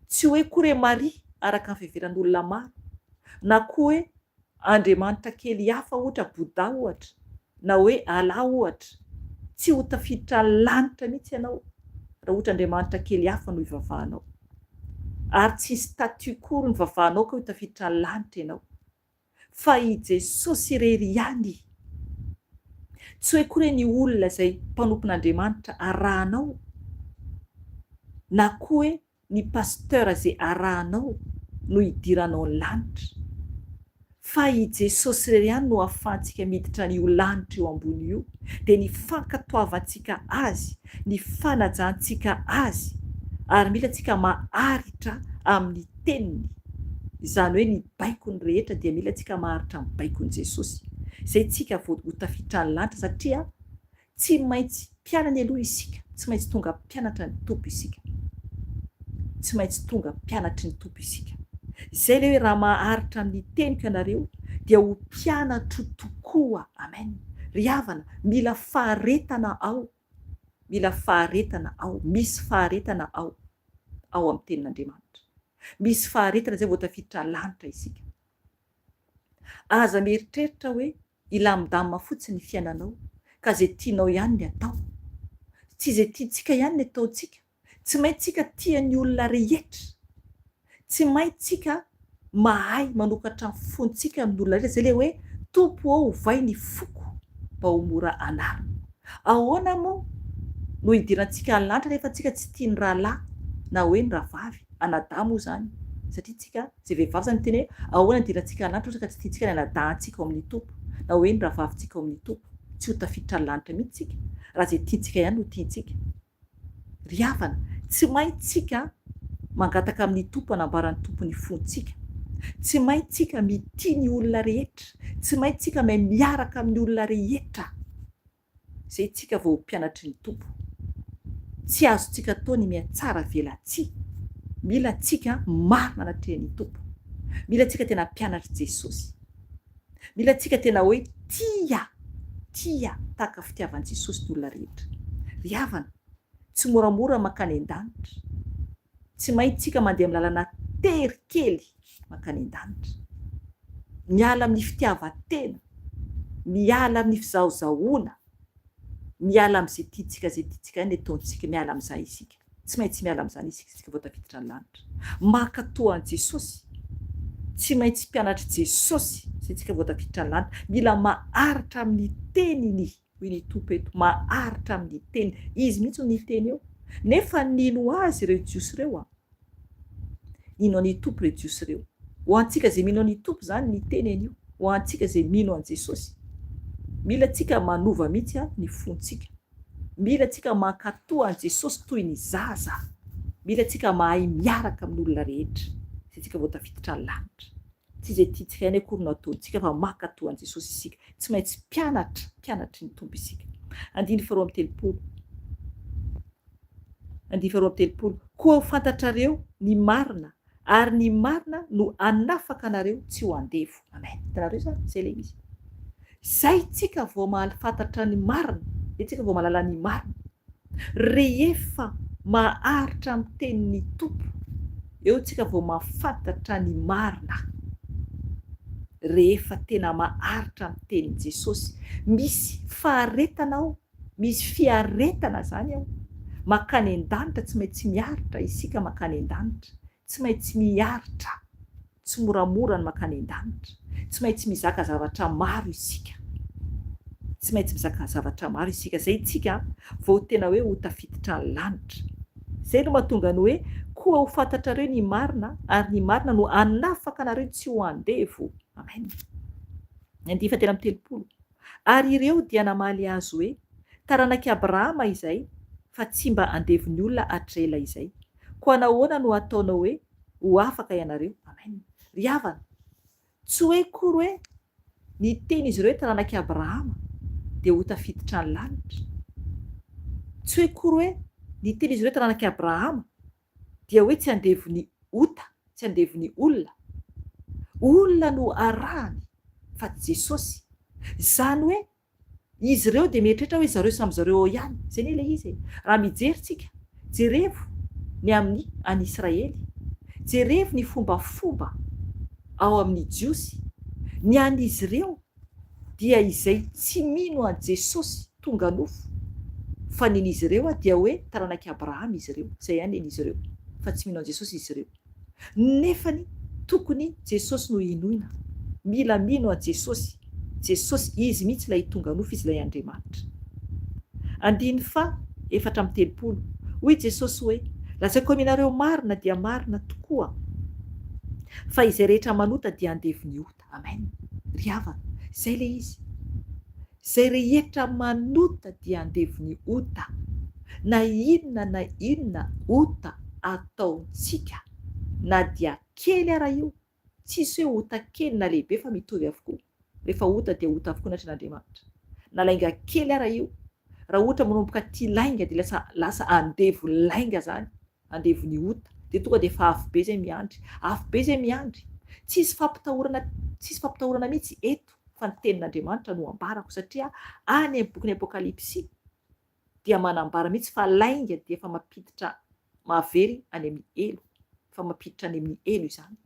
S2: Tsy hoe koa re Maria araka ny fiheveran'olona maro, na koa hoe Andriamanitra kely hafa ohatra Boda ohatra, na hoe Allah ohatra. Tsy ho tafiditra lanitra mihitsy ianao raha ohatra Andriamanitra kely hafa no ivavahanao. Ary tsy statut kory ny vavahanao ka ho tafiditra lanitra ianao. Fa i Jesosy irery ihany. Tsy hoe koa ny olona izay mpanompon'Andriamanitra arahanao, na koa hoe ny pasteur izay arahanao no hidiranao ny lanitra. Fa i Jesosy irery ihany no ahafahantsika miditra n'io lanitra eo ambony io. Dia ny fankatoavantsika azy, ny fanajantsika azy, ary mila antsika maharitra amin'ny teniny. Izany hoe ny baikony rehetra dia mila antsika maharitra amin'ny baikon'i Jesosy. Izay tsika vao ho tafiditra ny lanitra satria tsy maintsy mpianany aloha isika, tsy maintsy tonga mpianatra ny tompo isika. Tsy maintsy tonga mpianatry ny tompo isika. Izay ilay hoe raha maharitra amin'ny teniko ianareo dia ho mpianatro tokoa. Amen. Ry havana, mila faharetana ao. Mila faharetana ao. Misy faharetana ao amin'ny tenin'Andriamanitra. Misy faharetana izay vao tafiditra lanitra isika. Aza mieritreritra hoe ilamindamina fotsiny ny fiainanao ka izay tianao ihany ny atao. Tsy izay tiantsika ihany ny ataontsika. Tsy maintsy tsika tian'ny olona rehetra. Tsy maintsy tsika mahay manokatra ny fontsika amin'ny olona rehetra. Izay ilay hoe tompo ao ovay ny foko mba ho mora anarina. Ahoana moa no hidirantsika ny lanitra rehefa tsika tsy tia ny rahalahy na hoe ny rahavavy? Anadahy moa izany. Satria tsika izay vehivavy izany teny hoe ahoana ny hidirantsika ny lanitra ohatra ka tsy tiantsika ny anadahintsika ao amin'ny tompo na hoe ny rahavavintsika ao amin'ny tompo. Tsy ho tafiditra ny lanitra mihitsy tsika raha izay tiantsika ihany no tiantsika. Ry havana, tsy maintsy tsika mangataka amin'ny tompo hanambaran'ny tompo ny fontsika. Tsy maintsy tsika mitia ny olona rehetra. Tsy maintsy tsika mahay miaraka amin'ny olona rehetra. Izay tsika vao mpianatry ny tompo. Tsy azontsika atao ny mihatsara velatsia. Mila tsika marina anatrehan'ny tompo. Mila tsika tena mpianatra Jesosy. Mila tsika tena hoe tia tahaka fitiavan'i Jesosy ny olona rehetra. Ry havana, tsy moramora mankany an-danitra. Tsy maintsy tsika mandeha amin'ny lalana tery kely mankany an-danitra. Miala amin'ny fitiavan-tena, miala amin'ny fizahozahoana, miala amin'izay tiantsika ihany ny ataontsika, miala amin'izay isika. Tsy maintsy miala amin'izany isika vao tafiditra ny lanitra. Mankatoa an'i Jesosy. Tsy maintsy mpianatra Jesosy izay tsika vao tafiditra ny lanitra. Mila maharitra amin'ny teniny. Hoy ny tompo eto, maharitra amin'ny teniny. Izy mihitsy no niteny eo. Nefa nino azy ireo jiosy ireo? Nino ny tompo ireo jiosy ireo? Ho antsika izay mino ny tompo izany ny teny an'io. Ho antsika izay mino an Jesosy. Mila tsika manova mihitsy ny fontsika. Mila tsika mankatoa an Jesosy toy ny zaza. Mila tsika mahay miaraka amin'ny olona rehetra. Izay tsika vao tafiditra ny lanitra. Tsy izay tiantsika ihany akory no ataontsika fa mankatoa an Jesosy isika. Tsy maintsy mpianatry ny tompo isika. 2:telopolo. Koa ho fantatrareo ny marina ary ny marina no anafaka anareo tsy ho andevo. Amen. Hitanareo zany zay le izy. Zay tsika vao mahafantatra ny marina, tsika vao mahalala ny marina. Rehefa maharitra amin'ny tenin'ny tompo, eo tsika vao mahafantatra ny marina. Rehefa tena maharitra amin'ny tenin'i Jesosy, misy faharetana ao, misy fiaretana zany ao. Makany an-danitra tsy maintsy miaritra isika, makany an-danitra tsy maintsy miaritra, tsy moramora ny makany an-danitra, tsy maintsy mizaka zavatra maro isika, tsy maintsy mizaka zavatra maro isika. Zay tsika vao tena hoe ho tafiditra ny lanitra. Zay no mahatonga ny hoe koa ho fantatrareo ny marina, ary ny marina no anafaka anareo tsy ho andevo. Amen. Andifa tena amin'ny 30. Ary ireo dia namaly azy hoe taranak'i Abrahama izay, fa tsy mba andevon'ny olona atrela izay. Koa nahoana no ataonao hoe ho afaka ianareo. Amen. Ry havana, tsy hoe kory hoe ny ten'izy ireo taranak'i Abrahama dia ho tafiditra ny lanitra. Tsy hoe kory hoe ny ten'izy ireo taranak'i Abrahama dia hoe tsy andevon'ny ota, tsy andevon'ny olona. Olona no arahany, fa tsy Jesosy. Zany hoe izy ireo dia mieritreritra hoe zareo samy zareo ao ihany. Zay ny ilay izy. Raha mijery tsika, jerevo ny amin'ny any Israely, jerevo ny fombafomba ao amin'ny Jiosy, ny an'izy ireo dia izay tsy mino an Jesosy tonga nofo, fa nen'izy ireo dia hoe taranak'i Abrahama izy ireo. Zay ihany nen'izy ireo, fa tsy mino an Jesosy izy ireo. Nefany tokony Jesosy no inoina, mila mino an Jesosy. Jesosy izy mihitsy ilay tonga nofo, izy ilay Andriamanitra. 4:30 hoy Jesosy hoe lazaiko aminareo marina dia marina tokoa, fa izay rehetra manota dia andevon'ny ota. Amen. Ry havana, zay le izy. Zay rehetra manota dia andevon'ny ota. Na inona ota ataontsika, na dia kely ara io, tsisy hoe ota kely na lehibe fa mitovy avokoa. Rehefa ota dia ota avokoa na Andriamanitra. Na lainga kely ara io, raha ohatra manomboka tia lainga dia lasa andevo lainga zany, andevon'ny ota, dia tonga dia efa afo be zay miandry, afo be zay miandry. Tsisy fampitahorana mihitsy eto fa ny tenin'Andriamanitra no ambarako, satria any amin'ny bokin'ny Apokalipsy dia manambara mihitsy fa lainga dia efa mampiditra mahavery any amin'ny elo, efa mampiditra any amin'ny elo izany,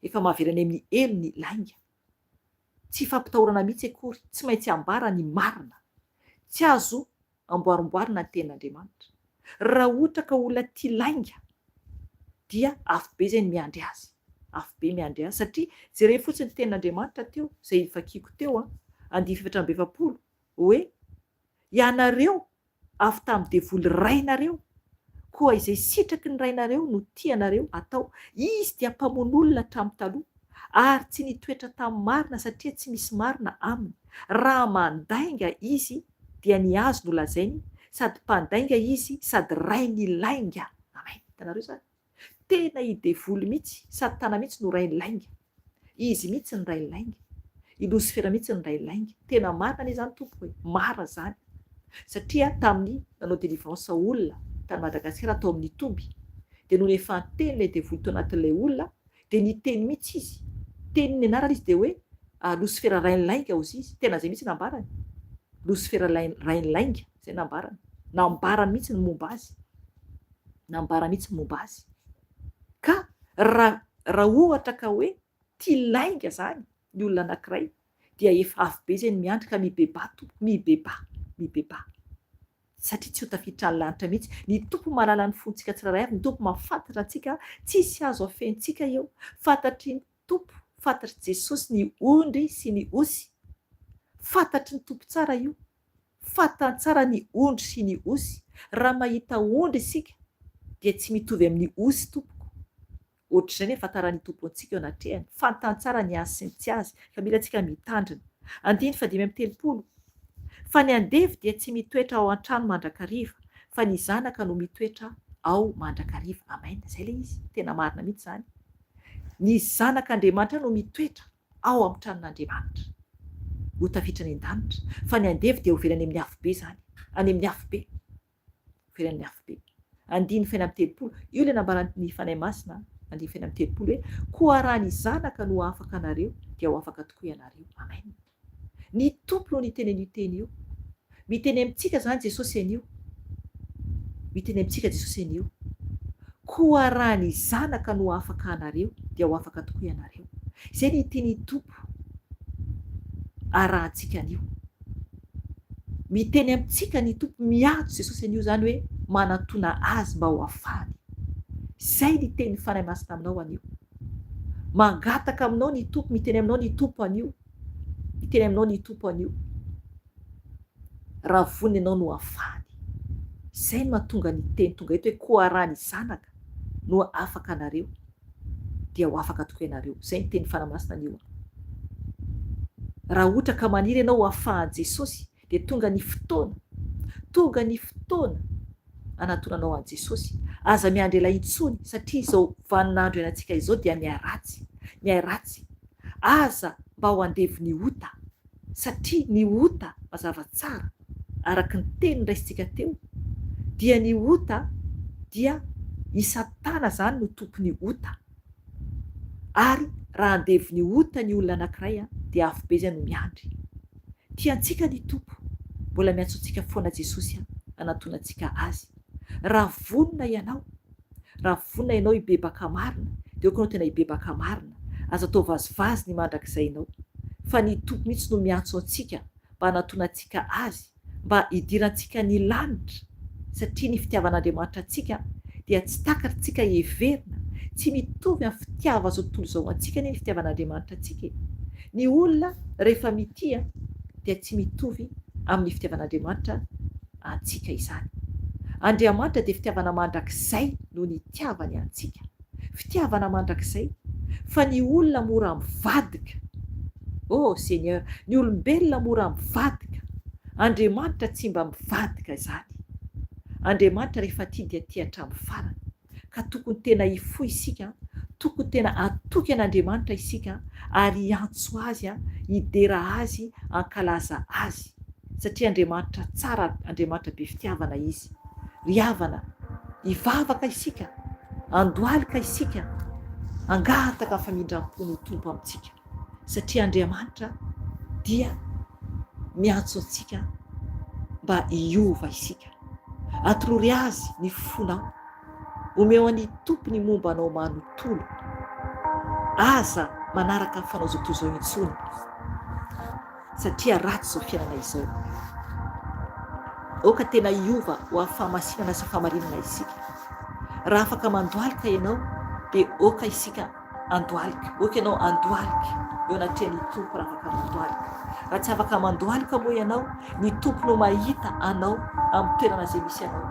S2: efa mahavery any amin'ny elo ny lainga. Tsy fampitahorana mihitsy akory, tsy maintsy ambara ny marina, tsy azo amboarimboarina ny tenin'Andriamanitra. Raha ohatra ka olona tia lainga dia afo be zay ny miandry azy, afo be miandry azy, satria jereo fotsiny tenin'Andriamanitra teo, zay vakiako teo 2:20 hoe ianareo avy tamin'ny devoly rainareo, koa izay sitraky ny rainareo no tianareo atao. Izy dia mpamono hatramin'ny taloha, ary tsy nitoetra tamin'ny marina satria tsy misy marina aminy. Raha mandainga izy dia ny azo no lazainy, sady mpandainga izy sady rainy lainga. Amen. Hitanareo zany? Tena idevoly mihitsy, Satana mihitsy no rainy lainga. Izy mihitsy ny rainy lainga. I Lucifera mihitsy ny rainy lainga. Tena marina anie zany tompo hoe mara zany. Satria tamin'ny nanao délivrance olona tany Madagasikara tao amin'ny Toby, dia noho efa teny ilay devoly tao anatin'ilay olona, dia ny teny mihitsy izy. Teny ny anarana izy dia hoe Lucifera rainy lainga ozy izy. Tena zay mihitsy nambarany. Lucifera rainy lainga, zay nambarany. Nambarany mihitsy ny momba azy. Nambarany mihitsy ny momba azy. Ka raha ohatra ka hoe tia lainga zany ny olona anankiray, dia efa afo be zay ny miandry ka mibeba tompo, mibeba. Satria tsy ho tafiditra ny lanitra mihitsy. Ny tompo mahalala ny fontsika tsirairay avy, ny tompo mahafantatra antsika, tsisy azo afentsika eo. Fantatry ny tompo, fantatry Jesosy ny ondry sy ny osy. Fantatry ny tompo tsara io, fantany tsara ny ondry sy ny osy. Raha mahita ondry isika dia tsy mitovy amin'ny osy tompoko. Ohatr'izay ny ahafantarany tompo antsika eo anatrehany. Fantany tsara ny azy sy ny tsy azy, ka mila antsika mitandrina. 5:30 fa ny andevy dia tsy mitoetra ao an-trano mandrakariva, fa ny zanaka no mitoetra ao mandrakariva. Amen. Zay le izy. Tena marina mihitsy zany. Ny zanak'Andriamanitra no mitoetra ao amin'ny tranon'Andriamanitra, ho tafiditra any an-danitra. Fa ny andevy dia ho velany amin'ny afo be zany, any amin'ny afo be, velany amin'ny afo be. 5:30 io ilay nambaran'ny fanahy masina andifeny amin'ny telopolo hoe koa raha ny zanaka no afaka anareo dia ho afaka tokoa ianareo. Amen. Ny tompo no niteny io teny io. Miteny amintsika zany Jesosy anio. Miteny amintsika Jesosy anio. Koa raha ny zanaka no afaka anareo dia ho afaka tokoa ianareo. Izay ny teny tompo arahantsika anio. Miteny amintsika ny tompo miantso Jesosy anio zany hoe manatona azy mba ho afahany. Izay ny teny fanahy masina aminao anio. Mangataka aminao ny tompo, miteny aminao ny tompo anio. Miteny aminao ny tompo anio. Raha voniny ianao no afahany. Izay no mahatonga ny teny tonga eto hoe koa raha ny zanaka no afaka anareo dia ho afaka tokoa ianareo. Izay ny teny fanahy masina anio. Raha ohatra ka maniry ianao ho afahan Jesosy dia tonga ny fotoana anatonanao an Jesosy. Aza miandry ela intsony satria izao vaninandro ianantsika izao dia mihay ratsy. Aza mba ho andevy ny ota satria ny ota mazava tsara araka ny teny raisintsika teo dia ny ota dia i Satana zany no tompony ota. Ary raha andevy ny ota ny olona anankiray dia afo be izay no miandry. Tiantsika ny tompo, mbola miantsontsika foana Jesosy anatonantsika azy. Raha vonona ianao hibebaka marina dia okanao tena hibebaka marina. Aza atao vazivazy ny mandrakizay ianao. Fa ny tompo mihitsy no miantso antsika mba anatonantsika azy, mba hidirantsika ny lanitra. Satria ny fitiavan'Andriamanitra antsika dia tsy takatritsika heverina, tsy mitovy amin'ny fitiava zao tontolo izao antsika ny fitiavan'Andriamanitra antsika. Ny olona rehefa mitia dia tsy mitovy amin'ny fitiavan'Andriamanitra antsika izany. Andriamanitra dia fitiavana mandrakizay no ny tiavany antsika. Fitiavana mandrakizay. Fa ny olona mora mivadika. Oh Seigneur, ny olombelona mora mivadika. Andriamanitra tsy mba mivadika izany. Andriamanitra rehefa tia dia tia hatramin'ny farany. Ka tokony tena hifohy isika, tokony tena atoky an'Andriamanitra isika ary hiantso azy, hidera azy, hankalaza azy. Satria Andriamanitra tsara, Andriamanitra be fitiavana izy. Ry havana, hivavaka isika, handoalika isika, hangataka famindram-pony ho tompo amintsika. Satria Andriamanitra dia miantso antsika mba hiova isika. Atolory azy ny fonao, omeo an'ny tompo ny momba anao manontolo. Aza manaraka ny fanao zao toy izao intsony. Satria ratsy izao fiainana izao. Oka tena hiova ho amin'ny fahamasinana sy fahamarinana isika. Raha afaka mandoalika ianao dia oka isika andoalika. Oka ianao andoalika eo anatrehan'ny tompo raha afaka mandoalika. Raha tsy afaka mandoalika moa ianao, ny tompo no mahita anao amin'ny toerana izay misy anao.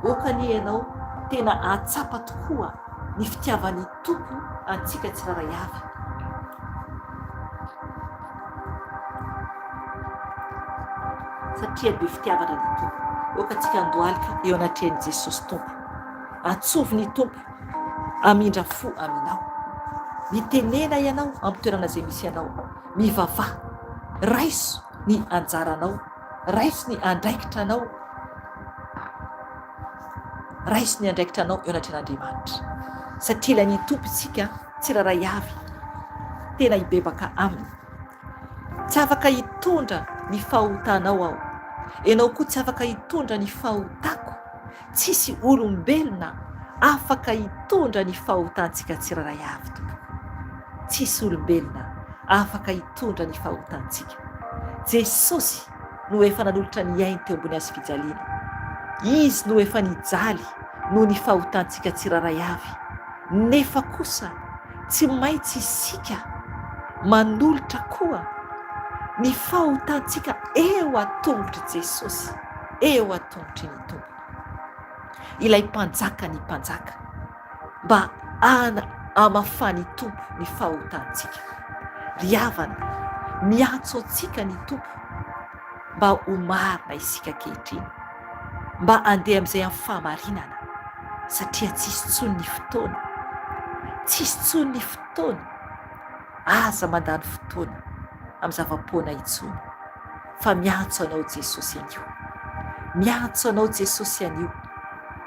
S2: Oka ny ianao tena atsapa tokoa ny fitiavan'ny tompo antsika tsiraray avy. Satria be fitiavana ny tompo. Oka tsika andoalika eo anatrehan'i Jesosy tompo. Antsovy ny tompo, amindra fo aminao. Mitenena ianao amin'ny toerana izay misy anao. Mivavaha, raiso ny anjaranao, raiso ny andraikitranao, raiso ny andraikitranao eo anatrehan'Andriamanitra. Satria ilay ny tompo isika tsiraray avy, tena hibebaka aminy. Tsy afaka hitondra ny fahotanao aho. Ianao koa tsy afaka hitondra ny fahotako. Tsisy olombelona afaka hitondra ny fahotantsika tsiraray avy tompoko. Tsisy olombelona afaka hitondra ny fahotantsika. Jesosy no efa nanolotra ny ainy teo ambony hazo fijaliana. Izy no efa nijaly no ny fahotantsika tsiraray avy. Nefa kosa tsy maintsy isika manolotra koa ny fahotantsika eo an-tongotry Jesosy, eo an-tongotry ny tompo. Ilay mpanjaka ny mpanjaka mba hamafany tompo ny fahotantsika. Ry havana, miantso antsika ny tompo mba ho marina isika ankehitriny, mba handeha amin'izay amin'ny fahamarinana. Satria tsisy intsony ny fotoana, tsisy intsony ny fotoana. Aza mandany fotoana amin'ny zava-poana intsony. Fa miantso anao Jesosy anio, miantso anao Jesosy anio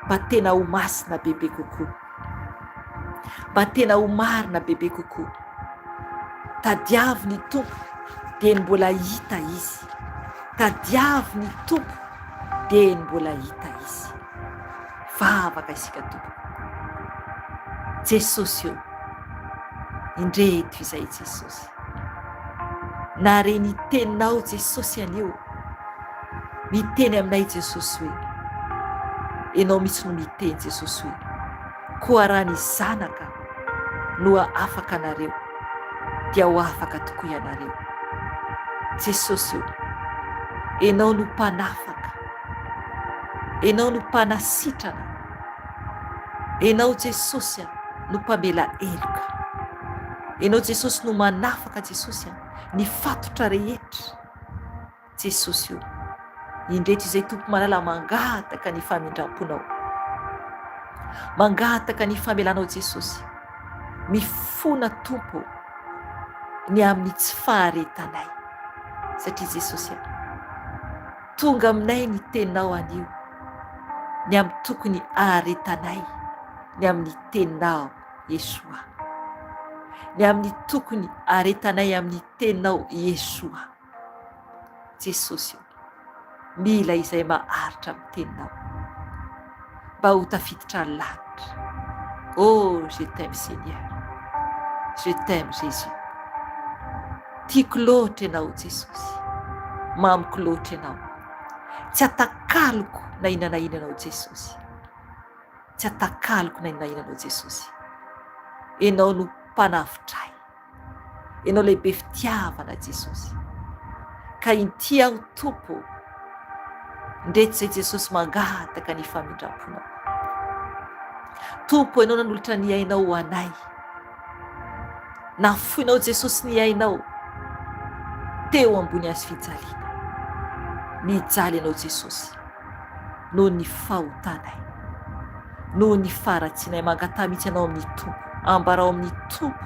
S2: mba tena ho masina bebe kokoa. mba tena ho marina bebe kokoa. Tadiavo ny tompo dia ny mbola hita izy. Tadiavo ny tompo dia ny mbola hita izy. Vavaka isika tompoko. Jesosy eo, indreto izay Jesosy. Na re ny teninao Jesosy anio, miteny aminay Jesosy hoe, ianao mitsy no miteny Jesosy hoe, koa raha ny zanaka no afaka anareo dia ho afaka tokoa ianareo. Jesosy eo, ianao no mpanafaka, ianao no mpanasitrana, ianao Jesosy no mpamela eloka, ianao Jesosy no manafaka Jesosy ny fatotra rehetra. Jesosy eo, indreto izay tompo malala mangataka ny famindram-ponao, mangataka ny famelanao Jesosy, mifona tompo ny amin'ny tsy faharetanay, satria Jesosy tonga aminay ny teninao anio, ny amin'ny tokony haharetanay, ny amin'ny teninao Yesoa, ny amin'ny tokony haharetanay amin'ny teninao Yesoa. Jesosy mila izay maharitra amin'ny teninao mba ho tafiditra ny lanitra. Oh, je t'aime Seigneur, je t'aime Jésus. Tiako loatra ianao Jesosy, mamiko loatra ianao. Tsy atakaloko na inona na inona ianao Jesosy, tsy atakaloko na inona na inona ianao Jesosy. Ianao no mpanafitray, ianao lehibe fitiavana Jesosy. Ka inty aho tompo, ndreto izay Jesosy mangataka ny famindram-ponao. Tompo, ianao nanolotra ny ainao ho anay, nafoinao Jesosy ny ainao teo ambony hazo fijaliana. Nijaly ianao Jesosy noho ny fahotanay, noho ny faratsinay. Mangatà mihitsy ianao amin'ny tompo, ambarao amin'ny tompo,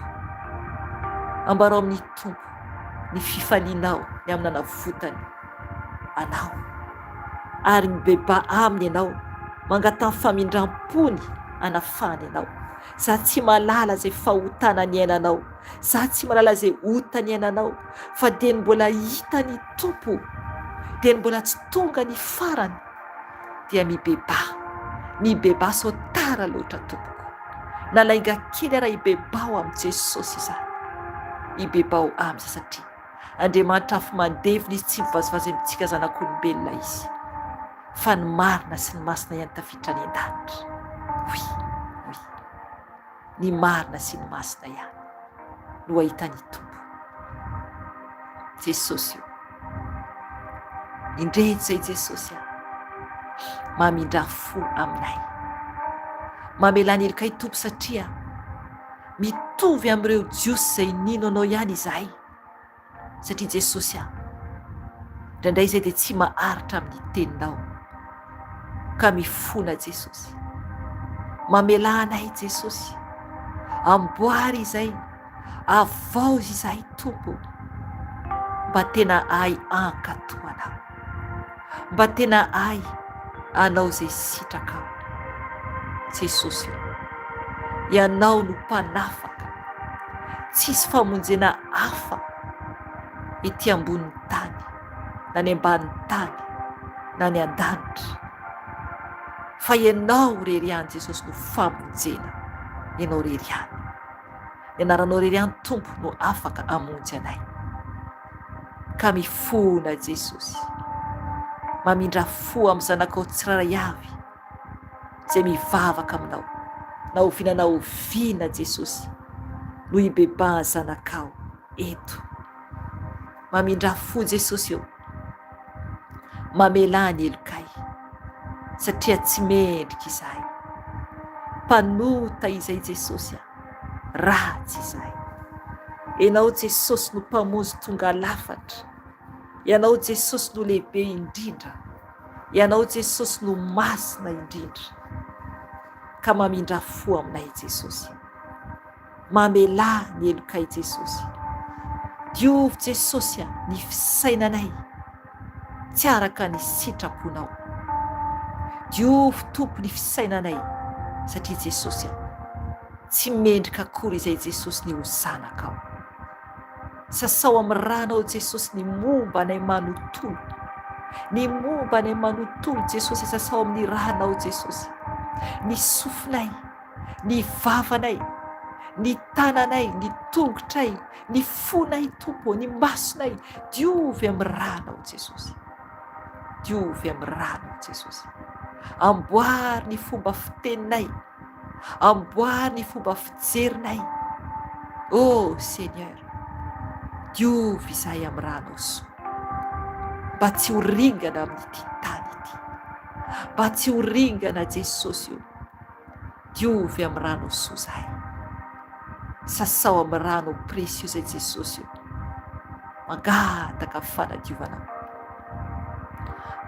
S2: ambarao amin'ny tompo ny fifalianao ny amin'ny nanavotany anao, ary mibeba aminy ianao, mangatà famindram-pony anafany ianao. Za tsy malala izay fahotana ny ainanao, za tsy malala izay ota ny ainanao, fa dia ny mbola hita ny tompo, dia ny mbola tsy tonga ny farany, dia mibeba so tara loatra tompoko. Nalainga kely raha hibebao amin'ny Jesosy izany, hibebao amin'izay, satria Andriamanitra afo mandevina izy, tsy mivazivazy amintsika zanak'olombelona izy, fa ny marina sy ny masina ihany tafiditra ny an-danitra. Oui, oui, ny marina sy ny masina ihany no ahitany tompo. Jesosy io, indreto izay Jesosy mamindra fo aminay, mamelany elokay tompo, satria mitovy amin'ireo jiosy izay nino anao ihany izahay. Satria Jesosy indraindray izay dia tsy maharitra amin'ny teninao, ka mifona Jesosy, mamela anay Jesosy, amboary izay, avao izay tompo, mba tena ahay ankatoanao, mba tena ahay anao izay sitrakao. Jesosy, ianao no mpanafaka, tsisy famonjena hafa ety ambonin'ny tany, na ny ambanin'ny tany, na ny an-danitra, fa ianao reriany Jesosy no famonjena. Ianao reriany, ny anaranao reriany tompo no afaka amonjy anay. Ka mifona Jesosy, mamindra fo amin'ny zanakao tsiraray avy izay mivavaka aminao, na ovinanao oviana Jesosy no hibebany zanakao eto. Mamindra fo Jesosy eo, mamelany elokay, satria tsy mendrika izahay, mpanota izay Jesosy, ratsy izahay. Ianao Jesosy no mpamonjy tonga lafatra, ianao Jesosy no lehibe indrindra, ianao Jesosy no masina indrindra. Ka mamindra fo aminay Jesosy, mamelany elokay Jesosy. Diovy Jesosy ny fisainanay tsy araka ny sitraponao, diovy tompo ny fisainanay, satria Jesosy tsy mendrika akory izay Jesosy ny ho zanakao. Sasao amin'ny ranao Jesosy ny momba anay manontolo, ny momba anay manontolo Jesosy, sasao amin'ny ranao Jesosy, ny sofinay, ny vavanay, ny tananay, ny tongotray, ny fonay Tompo, ny masonay, diovy amin'ny ranao Jesosy, diovy amin'ny ranao Jesosy. Amboary ny fomba fiteninay, amboary ny fomba fijerinay. Oh Seigneur, diovy izahay amin'ny ranao soa, mba tsy ho ringana amin'ity tany ity, mba tsy ho ringana Jesosy io. Diovy amin'ny ranao soa izahay, sasao amin'ny rano précieuse Jesosy io. Mangataka fanadiovanao,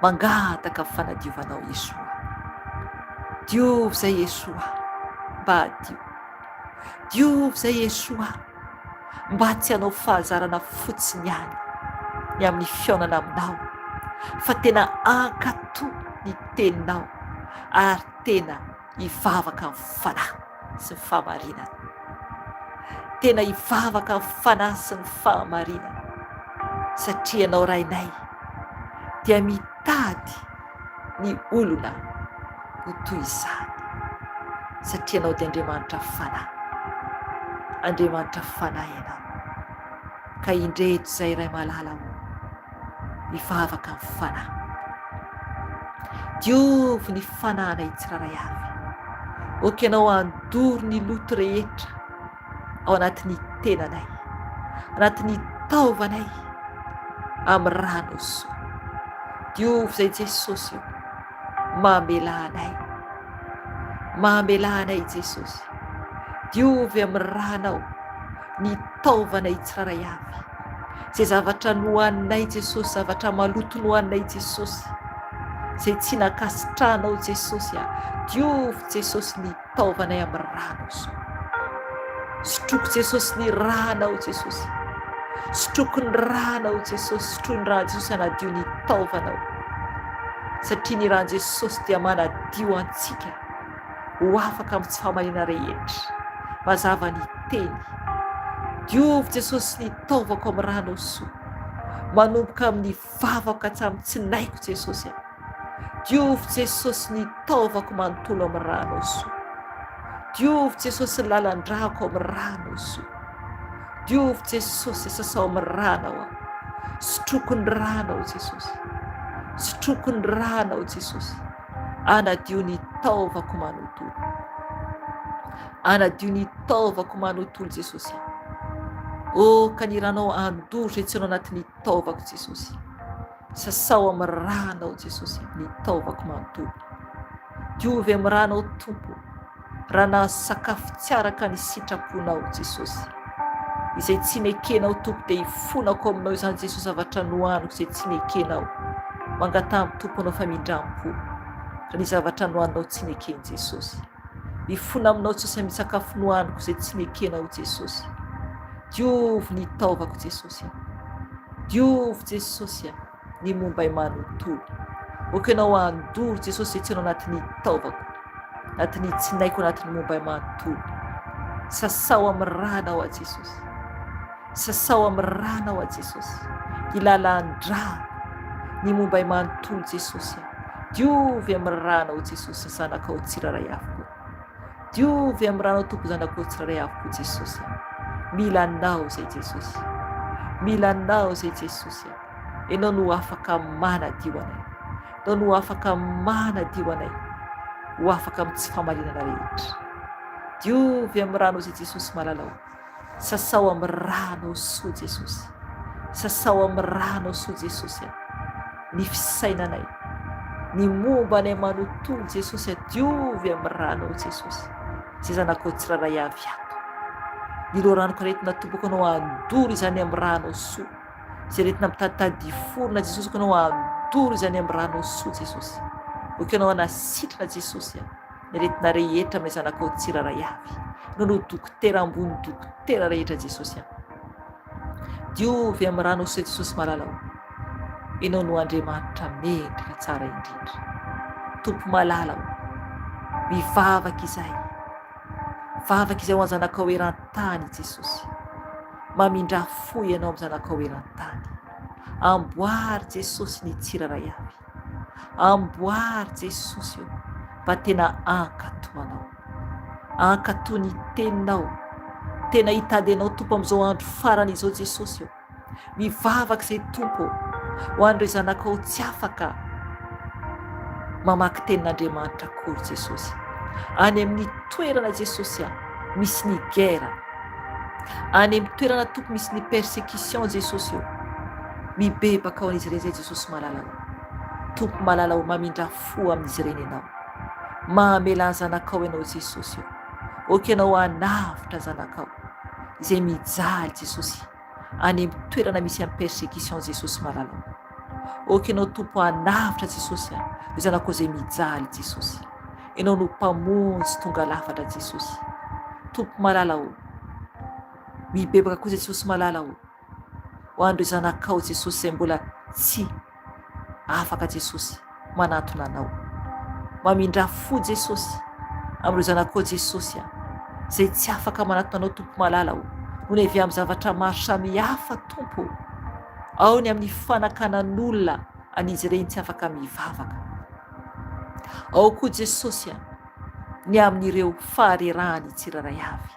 S2: mangataka fanadiovanao Yeshua. Diovy izay Yeshua, mba adio, diovy izay Yeshua, mba tsy hanao fahazarana fotsiny ihany ny amin'ny fiaonana aminao, fa tena ankato ny teninao ary tena hivavaka amin'ny fanahy sy ny fahamarinana, tena hivavaka amin'ny fanahy sy ny fahamarinana, satria ianao rainay dia mitady ny olona ho toy izany, satria ianao dia Andriamanitra fanahy, Andriamanitra fanahy ianao. Ka indreto izay iray malala ho mivavaka amin'ny fanahy, diovy ny fanahinay tsiraray avy. Oka ianao andoro ny loto rehetra ao anatin'ny tenanay, anatin'ny taovanay, amin'ny ranao soa. Diovy izay Jesosy io, mamelanay, mamelanay Jesosy. Diovy amin'ny ranao ny taovanay tsiraray avy, izay zavatra nohaninay Jesosy, zavatra maloto nohaninay Jesosy, izay tsy nakasitranao Jesosy. Diovy Jesosy ny taovanay amin'ny ranao soa. Sotroko Jesosy ny ranao Jesosy, sotroko ny ranao Jesosy, sotroiny raha Jesosy hanadio ny taovanao, satria ny raha Jesosy dia manadio antsika ho afaka amin'ny tsy fahamarinana rehetra, mazava ny teny. Diovy Jesosy ny taovako amin'ny ranao soa, manomboka amin'ny vavaka hatramin'ny tsinaiko Jesosy. Diovy Jesosy ny taovako manontolo amin'ny ranao soa. Diovy Jesosy ny lalan-drako amin'ny ranao soa. Diovy Jesosy sasao amin'ny ranao, sotroko ny ranao Jesosy, sotroko ny ranao Jesosy, anadio ny taovako manontolo, anadio ny taovako manontolo Jesosy. Oh, ka ny ranao andoro izay tsy anao anatin'ny taovako Jesosy, sasao amin'ny ranao Jesosy ny taovako manontolo. Diovy amin'ny ranao Tompo, rana sakafo tsy araka ny sitraponao Jesosy, izay tsy nekenao Tompo dia hifonako aminao izany Jesosy, zavatra nohaniko izay tsy nekenao, mangatamy Tomponao famindram-po, raha ny zavatra nohaninao tsy nekeny Jesosy. Mifona aminao Jesosy amin'ny sakafo nohaniko izay tsy nekenao Jesosy. Diovy ny taovako Jesosy, diovy Jesosy ny momba manontolo. Oka ianao andoro Jesosy izay tsy anao anatin'ny taovako, anatin'ny tsinaiko, anatin'ny momba manontolo. Sasao amin'ny ranao a Jesosy, sasao amin'ny ranao a Jesosy, ilalan-dra ny momba manontolo Jesosy. Diovy amin'ny ranao Jesosy, zanakao tsiraray avy. Diovy amin'ny ranao Tompo, zanakao tsiraray avy Jesosy. Mila anao izay Jesosy, mila anao izay Jesosy. Ianao no afaka manadio anay, ianao no afaka manadio anay, ho afaka amin'ny tsy fahamarinana rehetra. Diovy amin'ny ranao izay Jesosy malalao, sasao amin'ny ranao soa Jesosy, sasao amin'ny ranao soa Jesosy. Ny fisainanay, ny momba anay manontolo Jesosy, diovy amin'ny ranao Jesosy, izay zanakao tsiraray avy ato. Ny loranoko rehetina tompoko anao andoro izany amin'ny ranao soa, izay rehetina mitaditady forona Jesosy, anao andoro izany amin'ny ranao soa Jesosy. Oka ianao anasitrana Jesosy ny rehetina rehetra amin'ny zanakao tsiraray avy. Ianao no dokotera ambony dokotera rehetra Jesosy. Diovy amin'ny ranao soa Jesosy malalao. Ianao no Andriamanitra mendrika tsara indrindra, Tompo malalao, mivavaka izahay, mivavaka izay ho any zanakao eran-tany Jesosy. Mamindra fo ianao amin'ny zanakao eran-tany. Amboary Jesosy ny tsiraray avy. Amboary Jesosy io mba tena ankatoanao. Ankatoa ny teninao. Tena hitady anao Tompo amin'izao andro farany izao Jesosy io. Mivavaka izay Tompo ho an'ireo zanakao tsy afaka mamaky tenin'Andriamanitra akory Jesosy. Any amin'ny toerana Jesosy misy ny guerre. Any amin'ny toerana Tompo misy ny persécution Jesosy io. Mibebaka ao an'izy ireny zay Jesosy mahalala ao. Tompo mahalala ao mamindra fo amin'izy ireny ianao. Mamela zanakao ianao Jesosy io. Oka ianao hanavitra zanakao izay mijaly Jesosy any amin'ny toerana misy amin'ny persécution Jesosy mahalala ao. Oka ianao Tompo hanavitra Jesosy ny zanakao izay mijaly Jesosy. Ianao no mpamonjy tonga lafatra Jesosy. Tompo mahalala ao. Mibebaka koa Jesosy mahalala ao ho an'ireo zanakao Jesosy izay mbola tsy afaka Jesosy manatona anao. Mamindra fo Jesosy amin'ireo zanakao Jesosy izay tsy afaka manatona anao Tompo mahalala ao. Noho avy amin'ny zavatra maro samihafa Tompo. Ao ny amin'ny fanakanan'olona an'izy ireny tsy afaka mivavaka. Ao koa Jesosy ny amin'ireo faharerahany tsiraray avy.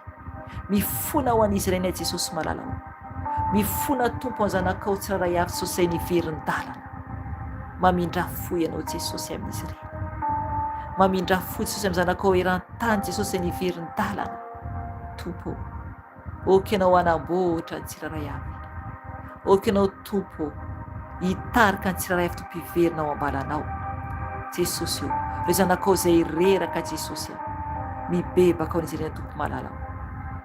S2: Mifona ho an'izy ireny Jesosy mahalala ao. Mifona Tompo ny zanakao tsiraray avy Jesosy izay niverin-dalana. Mamindra fo ianao Jesosy amin'izy ireny. Mamindra fo Jesosy amin'ny zanakao eran-tany Jesosy izay niverin-dalana. Tompo, oka ianao hanamboatra ny tsiraray avy. Oka ianao Tompo hitarika ny tsiraray avy Tompo hiverina ao ambalanao Jesosy io. Ireo zanakao izay reraka Jesosy mibebaka ao an'izy ireny Tompo mahalala ao.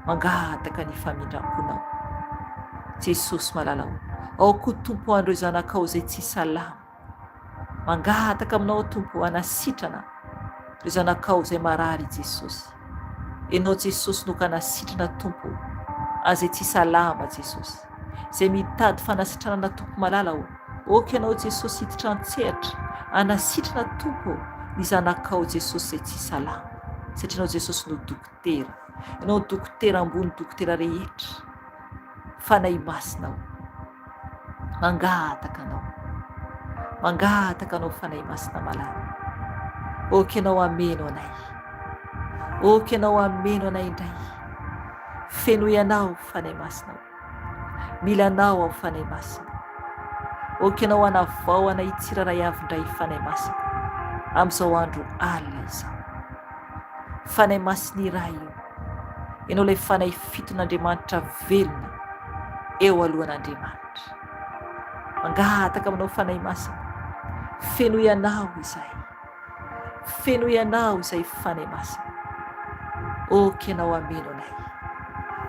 S2: Mangataka ny famindram-ponao Jesosy mahalala ao. Ao koa Tompo an'ireo zanakao izay tsy salama. Mangataka aminao Tompo hanasitrana ireo zanakao izay marary Jesosy. Ianao Jesosy no hanasitrana Tompo azay tsy salama Jesosy. Izay mitady fanasitranana Tompo mahalala ao. Oka ianao Jesosy hiditra an-tsehatra hanasitrana Tompo ny zanakao Jesosy izay tsy salama. Satria ianao Jesosy no dokotera. Ianao dokotera ambony dokotera rehetra. Fanahy masina ao. Mangataka anao. Mangataka anao fanahy masina malala. Oka ianao ameno anay. Oka ianao ameno anay indray. Feno ianao fanahy masina ao. Milanao ao fanahy masina. Oka ianao hanavao anay tsiraray avy indray fanahy masina. Amin'izao andro alina izao. Fanahy masina iray io. Ianao ilay fanahy fiton'Andriamanitra velona eo alohan'Andriamanitra. Mangataka aminao fanahy masina. Feno ianao izay. Feno ianao izay fanahy masina. Oka ianao ameno anay.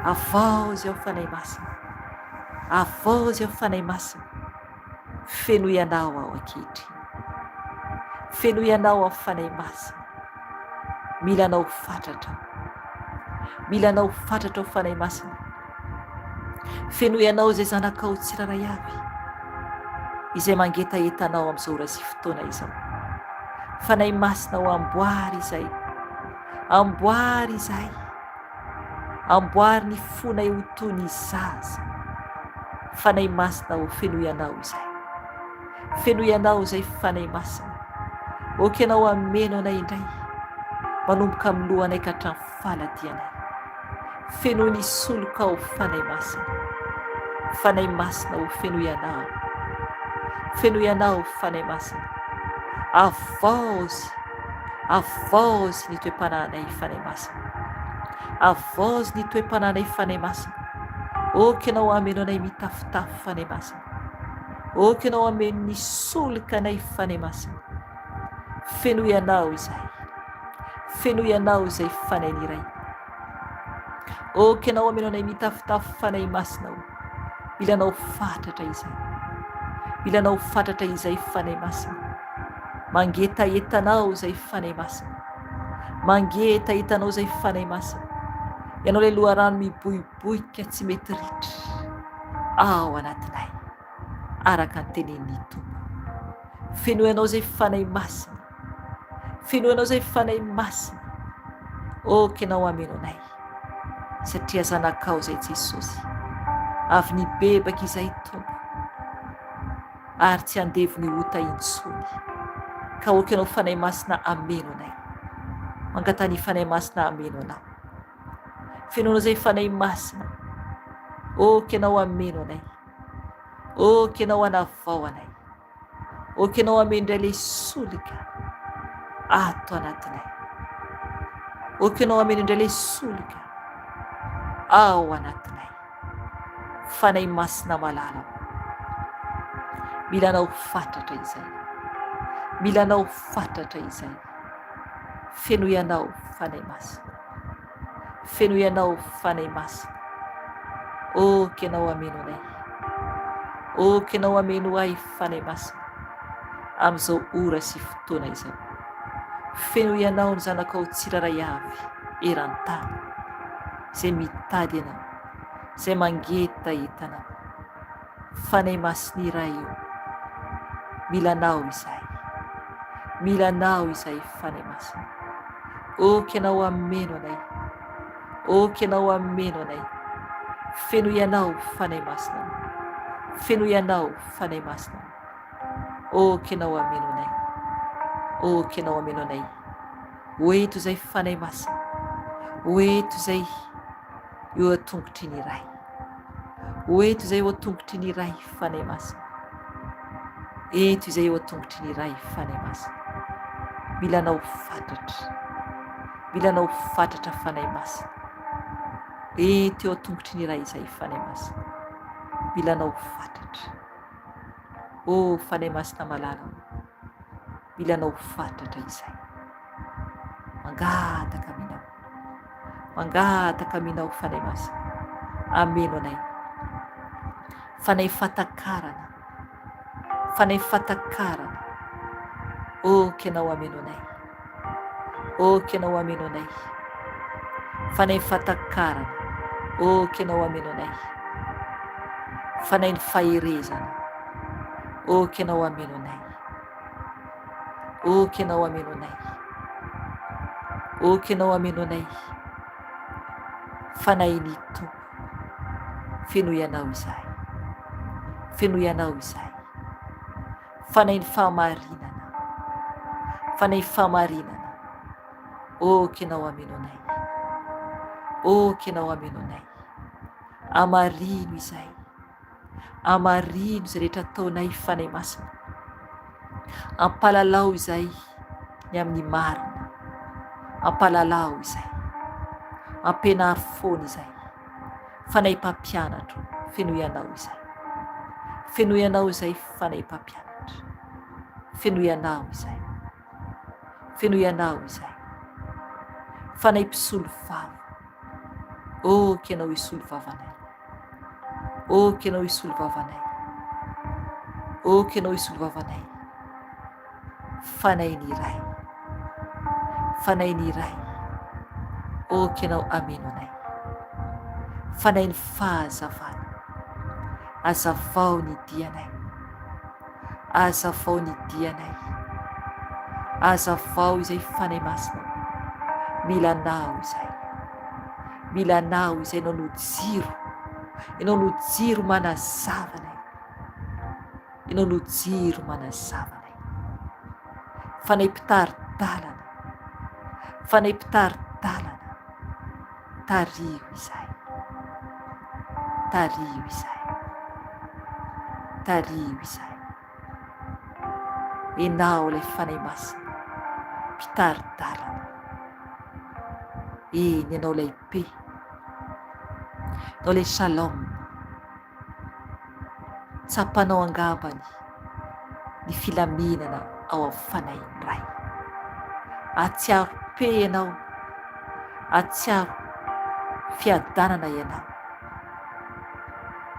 S2: Avaozy ao fanahy masina. Avaozy ao fanahy masina. Feno ianao ao ankehitriny. Feno ianao ao fanahy masina. Milanao fatratra. Milanao fatratra ao fanahy masina. Feno ianao izay zanakao tsiraray avy izay mangetaentanao amin'izao ora sy fotoana izao. Fanahy masina ho amboary izay. Amboary izay. Amboary ny fona eo toy ny zaza. Fanahy masina ho feno ianao izay. Feno ianao izay fanahy masina. Oka ianao ameno anay indray. Manomboka amin'ny lohanay ka hatramin'ny faladianay. Feno ny soloka ao fanahy masina. Fanahy masina ho feno ianao. Feno ianao fanahy masina. Avaozy. Avaozy ny toe-panahinay fanahy masina. Avaozy ny toe-panahinay fanahy masina. Oka ianao ameno anay mitafitafy fanahy masina. Oka ianao ameno ny soloka anay fanahy masina. Feno ianao izay. Feno ianao izay fanahy iray. Oka ianao ameno anay mitafitafy fanahy masina. Milanao fatratra izay. Milanao fatratra izay fanahy masina. Mangetaentanao izay fanahy masina. Mangetaentanao izay fanahy masina. Ianao ilay loharano miboiboika tsy mety ritra ao anatinay. Araka ny tenenin'ny Tompo. Feno ianao izay fanahy masina. Feno ianao izay fanahy masina. Oka ianao ameno anay. satria zanakao izay Jesosy avy nibebaka izay Tompo ary tsy andevy ny ota intsony ka oka ianao fanahy masina ameno anay mangatany fanahy masina ameno anao fenoana izay fanahy masina oka ianao ameno anay oka ianao anavao anay oka ianao ameno indray ilay solika ato anatinay oka ianao ameno indray ilay solika ao anatinay fanahy masina malala mila anao fatratra izay mila anao fatratra izay feno ianao fanahy masina feno ianao fanahy masina oka ianao ameno anay oka ianao ameno ahy fanahy masina amin'izao ora sy fotoana izao feno ianao ny zanakao tsiraray avy eran-tany izay mitady ianao izay mangeta hitanao fanahy masina iray io mila anao izay fanahy masina oka ianao ameno anay oka ianao ameno anay feno ianao fanahy masina feno ianao fanahy masina oka ianao ameno anay oka ianao ameno anay oeto izay fanahy masina oeto izay eo a-tongotry ny iray oeto izay eo a-tongotry ny iray fanahy masina eto izay eo a-tongotry ny iray fanahy masina mila anao fatratra fanahy masina eto eo a-tongotry ny iray izay fanahy masina mila anao fatratra o fanahy masina malala mila anao fatratra izay mangataka aminao fanahy masina ameno anay fanahy fatakarana oka ianao ameno anay oka ianao ameno anay fanahy fatakarana oka ianao ameno anay fanahy ny faherezana oka ianao ameno anay oka ianao ameno anay oka ianao ameno anay fanahy ny Tompo feno ianao izay fanahy ny fahamarinana oka ianao ameno anay oka ianao ameno anay amarino izay rehetra ataonay fanahy masina ampalalao izay ny amin'ny marina ampalalao izay ampianary foana izay fanahy mpampianatra feno ianao izay fanahy mpampianatra feno ianao izay fanahy mpisolo vava oka ianao isolo vavanay oka ianao isolo vavanay oka ianao isolo vavanay fanahy ny iray oka ianao ameno anay fanahy ny fahazavana azavao ny dianay azavao izay fanahy masina mila anao izay ianao no jiro manazavanay fanahy mpitaridalana tario izay ianao ilay fanahy masina mpitaridalana eny ianao lehibe ianao ilay shalom tsapanao angambany ny filaminana ao amin'ny fanahy iray atsiaro pe ianao atsiaro fiadanana ianao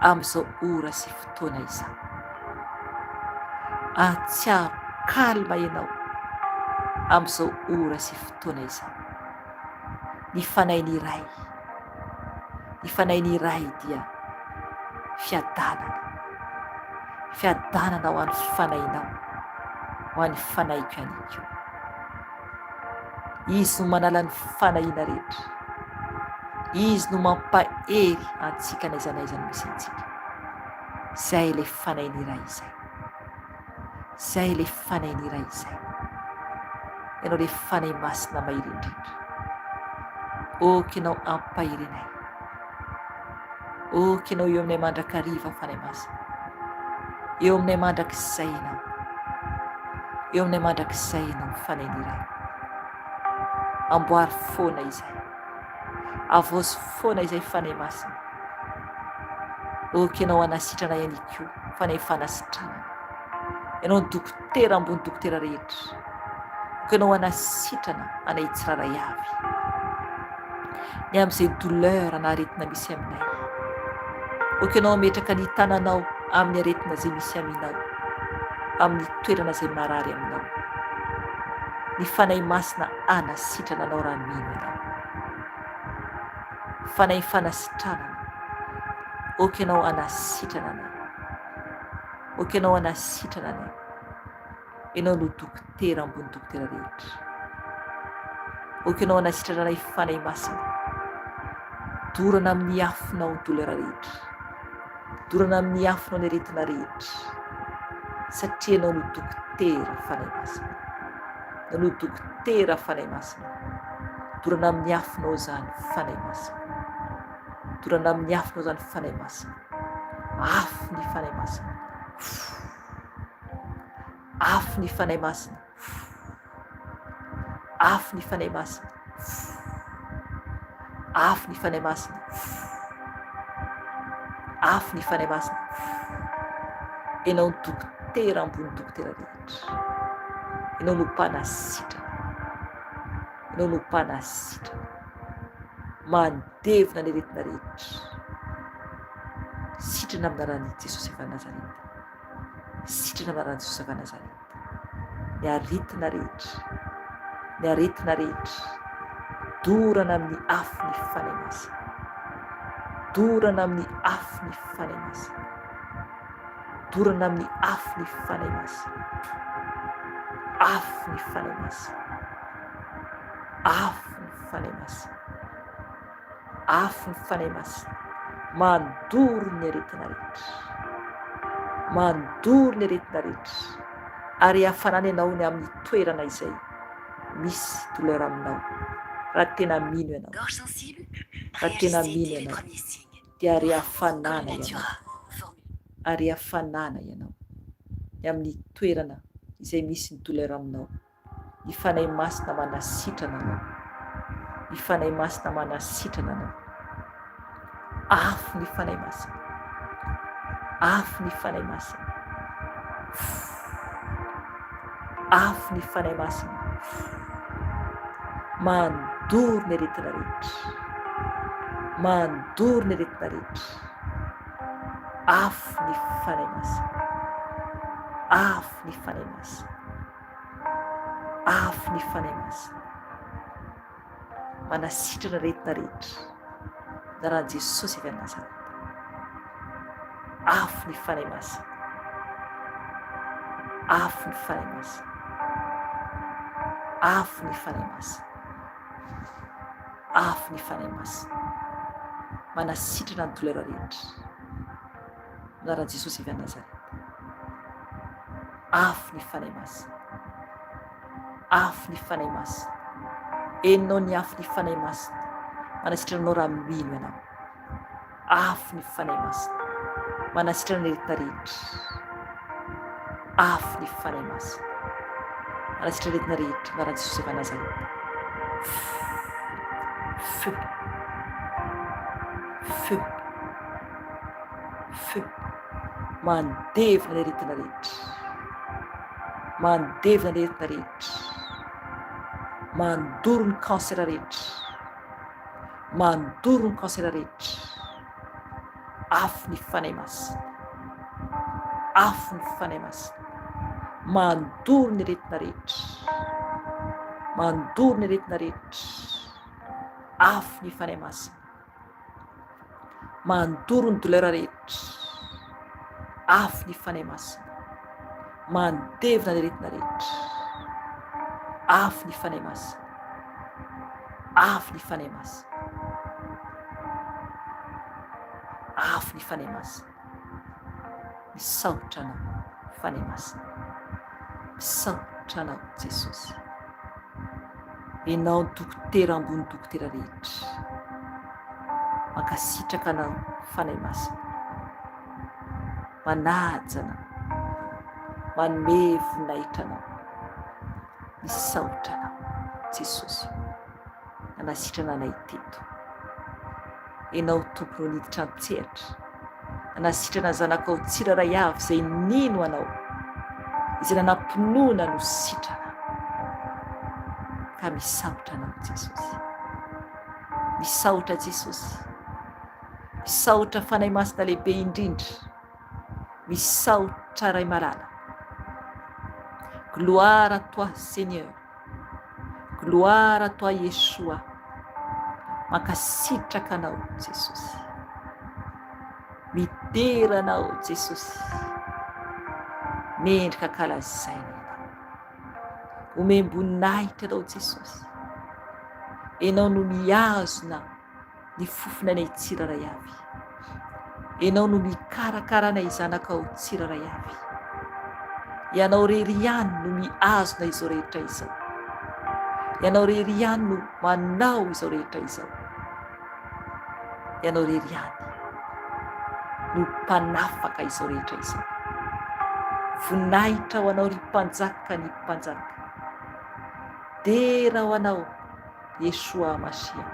S2: amin'izao ora sy fotoana izao atsiaro kalma ianao amin'izao ora sy fotoana izao ny fanahy ny iray dia fiadanana ho an'ny fanahinao ho an'ny fanahiko ihany koa izy no manala ny fanahiana rehetra Izy no mampahery antsika n'aiza n'aiza no misy antsika. Zay le fanainy iray izay. Zay le fanainy iray izay. Ianao le fanay masina mahery indrindra. Oky ianao ampahery anay. Oky ianao eo aminay mandrakariva fanay masina. Eo aminay mandrakizay ianao. Eo aminay mandrakizay ianao fanainy iray. Amboary foana izay. Avozy foana izay fanay masina. Oky ianao anasitrana ihany koa fanay fanasitranana. Ianao ny dokotera ambony dokotera rehetra. Oky ianao anasitrana anay tsiraray avy. Ny amin'izay douleur anaretina misy aminay. Oky ianao ametraka ny tananao amin'ny aretina izay misy aminao. Amin'ny toerana izay marary aminao. Ny fanay masina anasitrana anao raha mino ianao. Fanay fanasitranana. Oky ianao anasitrana anay. Oky ianao anasitrana anay. Ianao no dokotera ambony dokotera rehetra. Oky ianao anasitrana anay fanay masina. Dorana amin'ny afinao ny douleur rehetra. Dorana amin'ny afinao ny aretina rehetra. Satria ianao no dokotera fanay masina. Ianao no dokotera fanay masina. Dorana amin'ny afinao zany fanay masina. Dorana amin'ny afinao zany fanay masina. Afo ny fanay masina. Afo ny fanay masina. Afo ny fanay masina. Afo ny fanay masina. Afo ny fanay masina. Ianao ny dokotera ambony dokotera rehetra. Ianao no mpanasitrana. Ianao no mpanasitrana. Mandevina ny aretina rehetra. Sitrana amin'ny anaran'i Jesosy efa Nazareta. Sitrana amin'ny anaran'i Jesosy efa Nazareta. Ny aretina rehetra. Ny aretina rehetra. Dorana amin'ny afo ny fanay masina. Dorana amin'ny afo ny fanay masina. Dorana amin'ny afo ny fanay masina. Afo ny fanay masina. Afo ny fanay masina. Afo ny fanay masina. Mandoro ny aretina rehetra. Mandoro ny aretina rehetra. Ary hafanana ianao ny amin'ny toerana izay misy douleur aminao. Raha tena mino ianao. Raha tena mino ianao. Dia ary hafanana ianao. Ary hafanana ianao. Ny amin'ny toerana izay misy ny douleur aminao. Ny fanay masina manasitrana anao. Ny fanay masina manasitrana anao. Afo ny fanay masina. Afo ny fanay masina. Afo ny fanay masina. Mandoro ny aretina rehetra. Mandoro ny aretina rehetra. Afo ny fanay masina. Afo ny fanay masina. Afo ny fanay masina. Manasitrana aretina rehetra. Anaran'i Jesosy efa Nazareta. Afo ny fanay masina. Afo ny fanay masina. Afo ny fanay masina. Afo ny fanay masina. Manasitrana ny douleur rehetra. Anaran'i Jesosy efa Nazareta. Afo ny fanay masina. Afo ny fanay masina. Enao ny afo ny fanay masina. Manasitrana anao raha mino ianao. Afo ny fanay masina. Manasitrana ny aretina rehetra. Afo ny fanay masina. Manasitrana aretina rehetra. Anaran'i Jesosy efa Nazareta. Feu. Feu. Feu. Mandevina ny aretina rehetra. Mandevina ny aretina rehetra. Mandoro ny kansera rehetra. Mandoro ny kansera rehetra. Afo ny fanay masina. Afo ny fanay masina. Mandoro ny aretina rehetra. Mandoro ny aretina rehetra. Afo ny fanay masina. Mandoro ny douleur rehetra. Afo ny fanay masina. Mandevina ny aretina rehetra. Afo ny fanay masina. Afo ny fanay masina. afo ny fanahy masina. Misaotra anao fanahy masina, misaotra anao Jesosy. Ianao ny dokotera ambony dokotera rehetra, mankasitraka anao fanahy masina, manaja anao, manome voninahitra anao. Misaotra anao Jesosy, nanasitrana anay teto. Ianao tompony ho niditra an-tsehatra, nanasitrana zanakao tsiraray avy izay nino anao, izay nanampinoana no sitrana. Ka misaotra anao Jesosy, misaotra Jesosy, misaotra fanahy masina lehibe indrindra, misaotra Ray Malala. Gloire à toi Seigneur, gloire à toi Yeshua. Mankasitraka anao Jesosy, midera anao Jesosy, mendrika kalazaina ianao, omem-boninahitra anao Jesosy. Ianao no mihazona ny fofona anay tsiraray avy, ianao no mikarakara anay zanakao tsiraray avy. Ianao rery ihany no mihazona izao rehetra izao, ianao rery ihany no manao izao rehetra izao, ianao rery ihany no mpanafaka izao rehetra izao. Voninahitra ho anao ry mpanjaka ny mpanjaka, dera ho anao Yeshua Masia.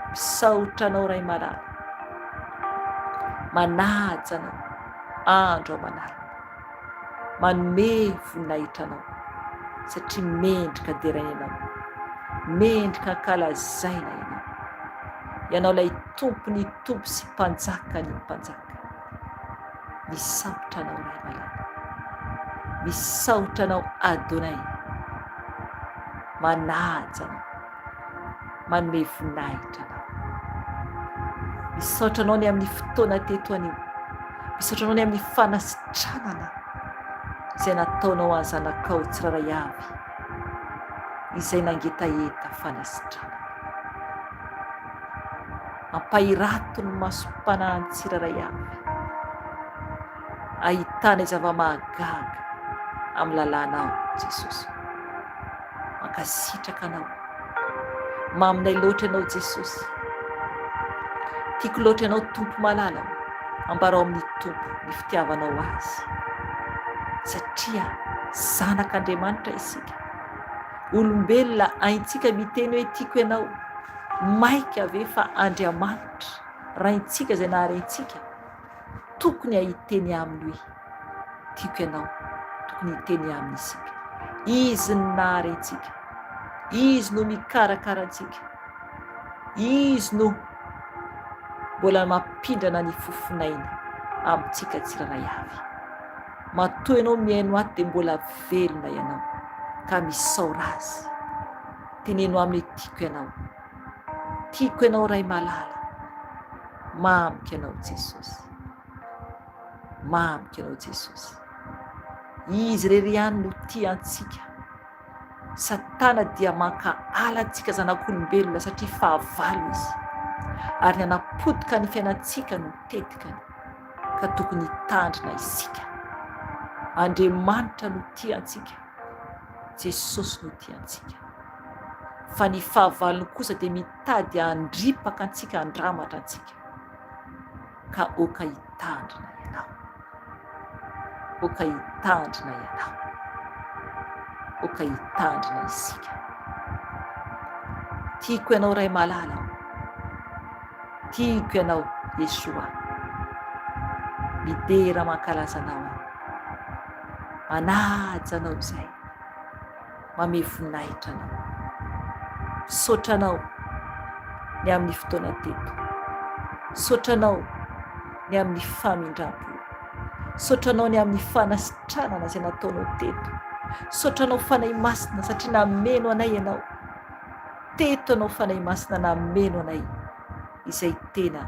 S2: Misaotra anao Ray Malala, manaja anao andro aman'alina, manome voninahitra anao satria mendrika derana ianao, mendrika kalazaina ianao. Ianao ilay tompony tompo sy mpanjaka ny mpanjaka. Misaotra anao Ray Malala, misaotra anao Adonay, manaja anao, manome voninahitra anao. Misaotra anao ny amin'ny fotoana teto anio, misaotra anao ny amin'ny fanasitranana izay nataonao any zanakao tsiraray avy, izay nangetaheta fanasitrana. Ampahirato ny masom-panahy ny tsiraray avy, ahitana zava-mahagaga amin'ny lalànao Jesosy. Mankasitraka anao, maminay loatra ianao Jesosy. Tiako loatra ianao tompo malala, ambarao amin'ny tompo ny fitiavanao azy, satria zanak'Andriamanitra isika. Olombelona haintsika miteny hoe tiako ianao, maika ave fa Andriamanitra raintsika izay naharentsika, tokony ahiteny aminy hoe tiako ianao, tokony hiteny aminy isika. Izy no naharentsika, izy no mikarakara antsika, izy no mbola mampindrana ny fofonaina amintsika tsiraray avy. Matoa ianao miaino ato dia mbola velona ianao, ka misaora azy. Teneno aminy tiako ianao, tiako ianao Ray Malala, mamika ianao Jesosy, mamika ianao Jesosy. Izy rery ihany no tia antsika. Satana dia mankahala antsika zanak'olombelona satria fahavalo izy, ary nanapotika ny fiainantsika no tetikany, ka tokony hitandrina isika. Andriamanitra no tia antsika, Jesosy no tia antsika, fa ny fahavalony kosa dia mitady handripaka antsika, handramatra antsika, ka oka hitandrina ianao, oka hitandrina ianao, oka hitandrina isika. Tiako ianao Ray Malala, tiako ianao Yeshua, midera mankalaza anao, manaja anao izay, mame voninahitra anao. Misaotra anao ny amin'ny fotoana teto, misaotra anao ny amin'ny famindram-po, misaotra anao ny amin'ny fanasitranana izay nataonao teto, misaotra anao fanahy masina satria nameno anay ianao. Teto anao fanahy masina, nameno anay izay tena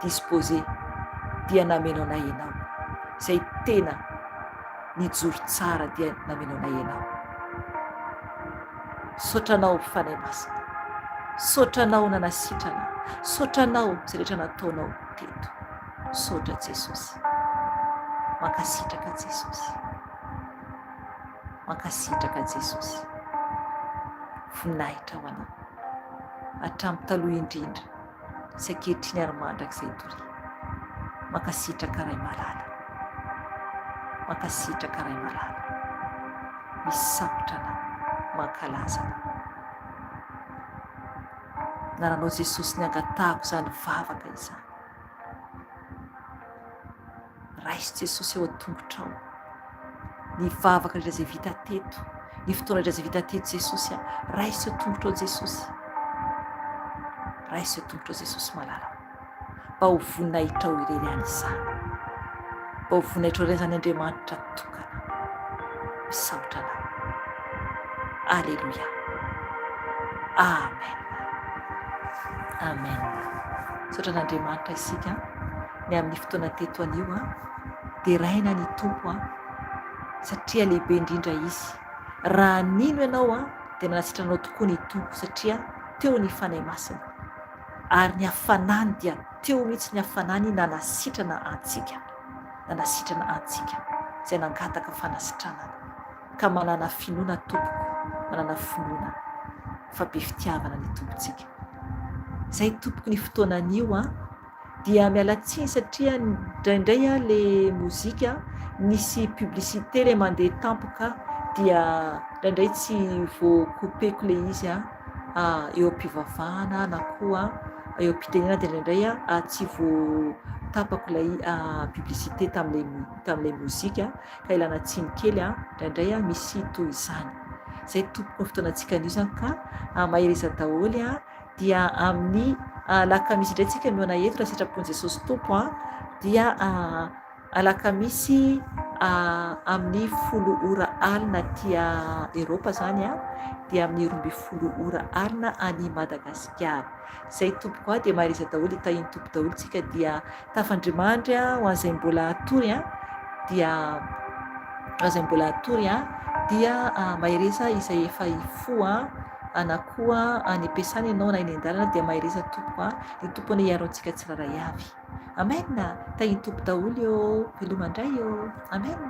S2: disposé dia nameno anay ianao, izay tena nijoro tsara dia nameno anay ianao. Misaotra anao fanahy masina, misaotra anao nanasitrana, Saotra anao izay rehetra nataonao teto. Saotra Jesosy. Mankasitraka Jesosy. Mankasitraka Jesosy. Voninahitra ho anao. Hatramin'ny taloha indrindra. Sy ankehitriny ary mandrakizay tory. Mankasitraka Ray malala. Mankasitraka Ray malala. Misaotra anao. Mankalaza anao. Naranao Jesosy ny angatahako izany vavaka izany. Raisy Jesosy eo an-tongotrao. Ny vavaka rehetra izay vita teto, ny fotoana rehetra izay vita teto Jesosy, raisy eo an-tongotrao Jesosy. Raisy eo an-tongotrao Jesosy malala. Mba ho voninahitra ireny ihany izany. Mba ho voninahitra ireny izany Andriamanitra tokana. Misaotra anao. Alleluia. Amen. Amen. Saotra an'Andriamanitra isika ny amin'ny fotoana teto anio dia raina ny tompo satria lehibe indrindra izy. Raha nino ianao dia nanasitranao tokoa ny tompo satria teo ny fanahy masina. Ary ny hafanany dia teo mihitsy ny hafanany nanasitrana antsika. Nanasitrana antsika izay nangataka fanasitranana. Ka manana finoana tompoko, manana finoana fa be fitiavana ny tompontsika. Zay tompoko ny fotoanan'io dia mialatsiny satria indraindray le mozika nisy publicité le mandeha tampoka dia indraindray tsy voakopeko le izy eo am-pivavahana na koa eo am-pitenena dia indraindray tsy voatapako ilay publicité tamin'ilay mozika ka ilana tsiny kely indraindray misy toy izany. Zay tompoko ny fotoanantsika anio zany ka mahireza daholo dia amin'ny alakamisy indray tsika no eto raha sitrapon'i Jesosy tompo dia alakamisy amin'ny 10 ora alina tia Eropa zany dia amin'ny 12 ora alina any Madagasikara. Zay tompoko dia mahireza daholo hitahiny tompo daholo tsika dia tafandrimandry ho an'izay mbola atory dia azay mbola atory dia mahireza izay efa ifo na koa any am-piasana ianao na eny an-dalana dia mahireza tompo ny tompony hiaro antsika tsiraray avy. Amen. Tahiny tompo daholo eo velomandray eo. Amen.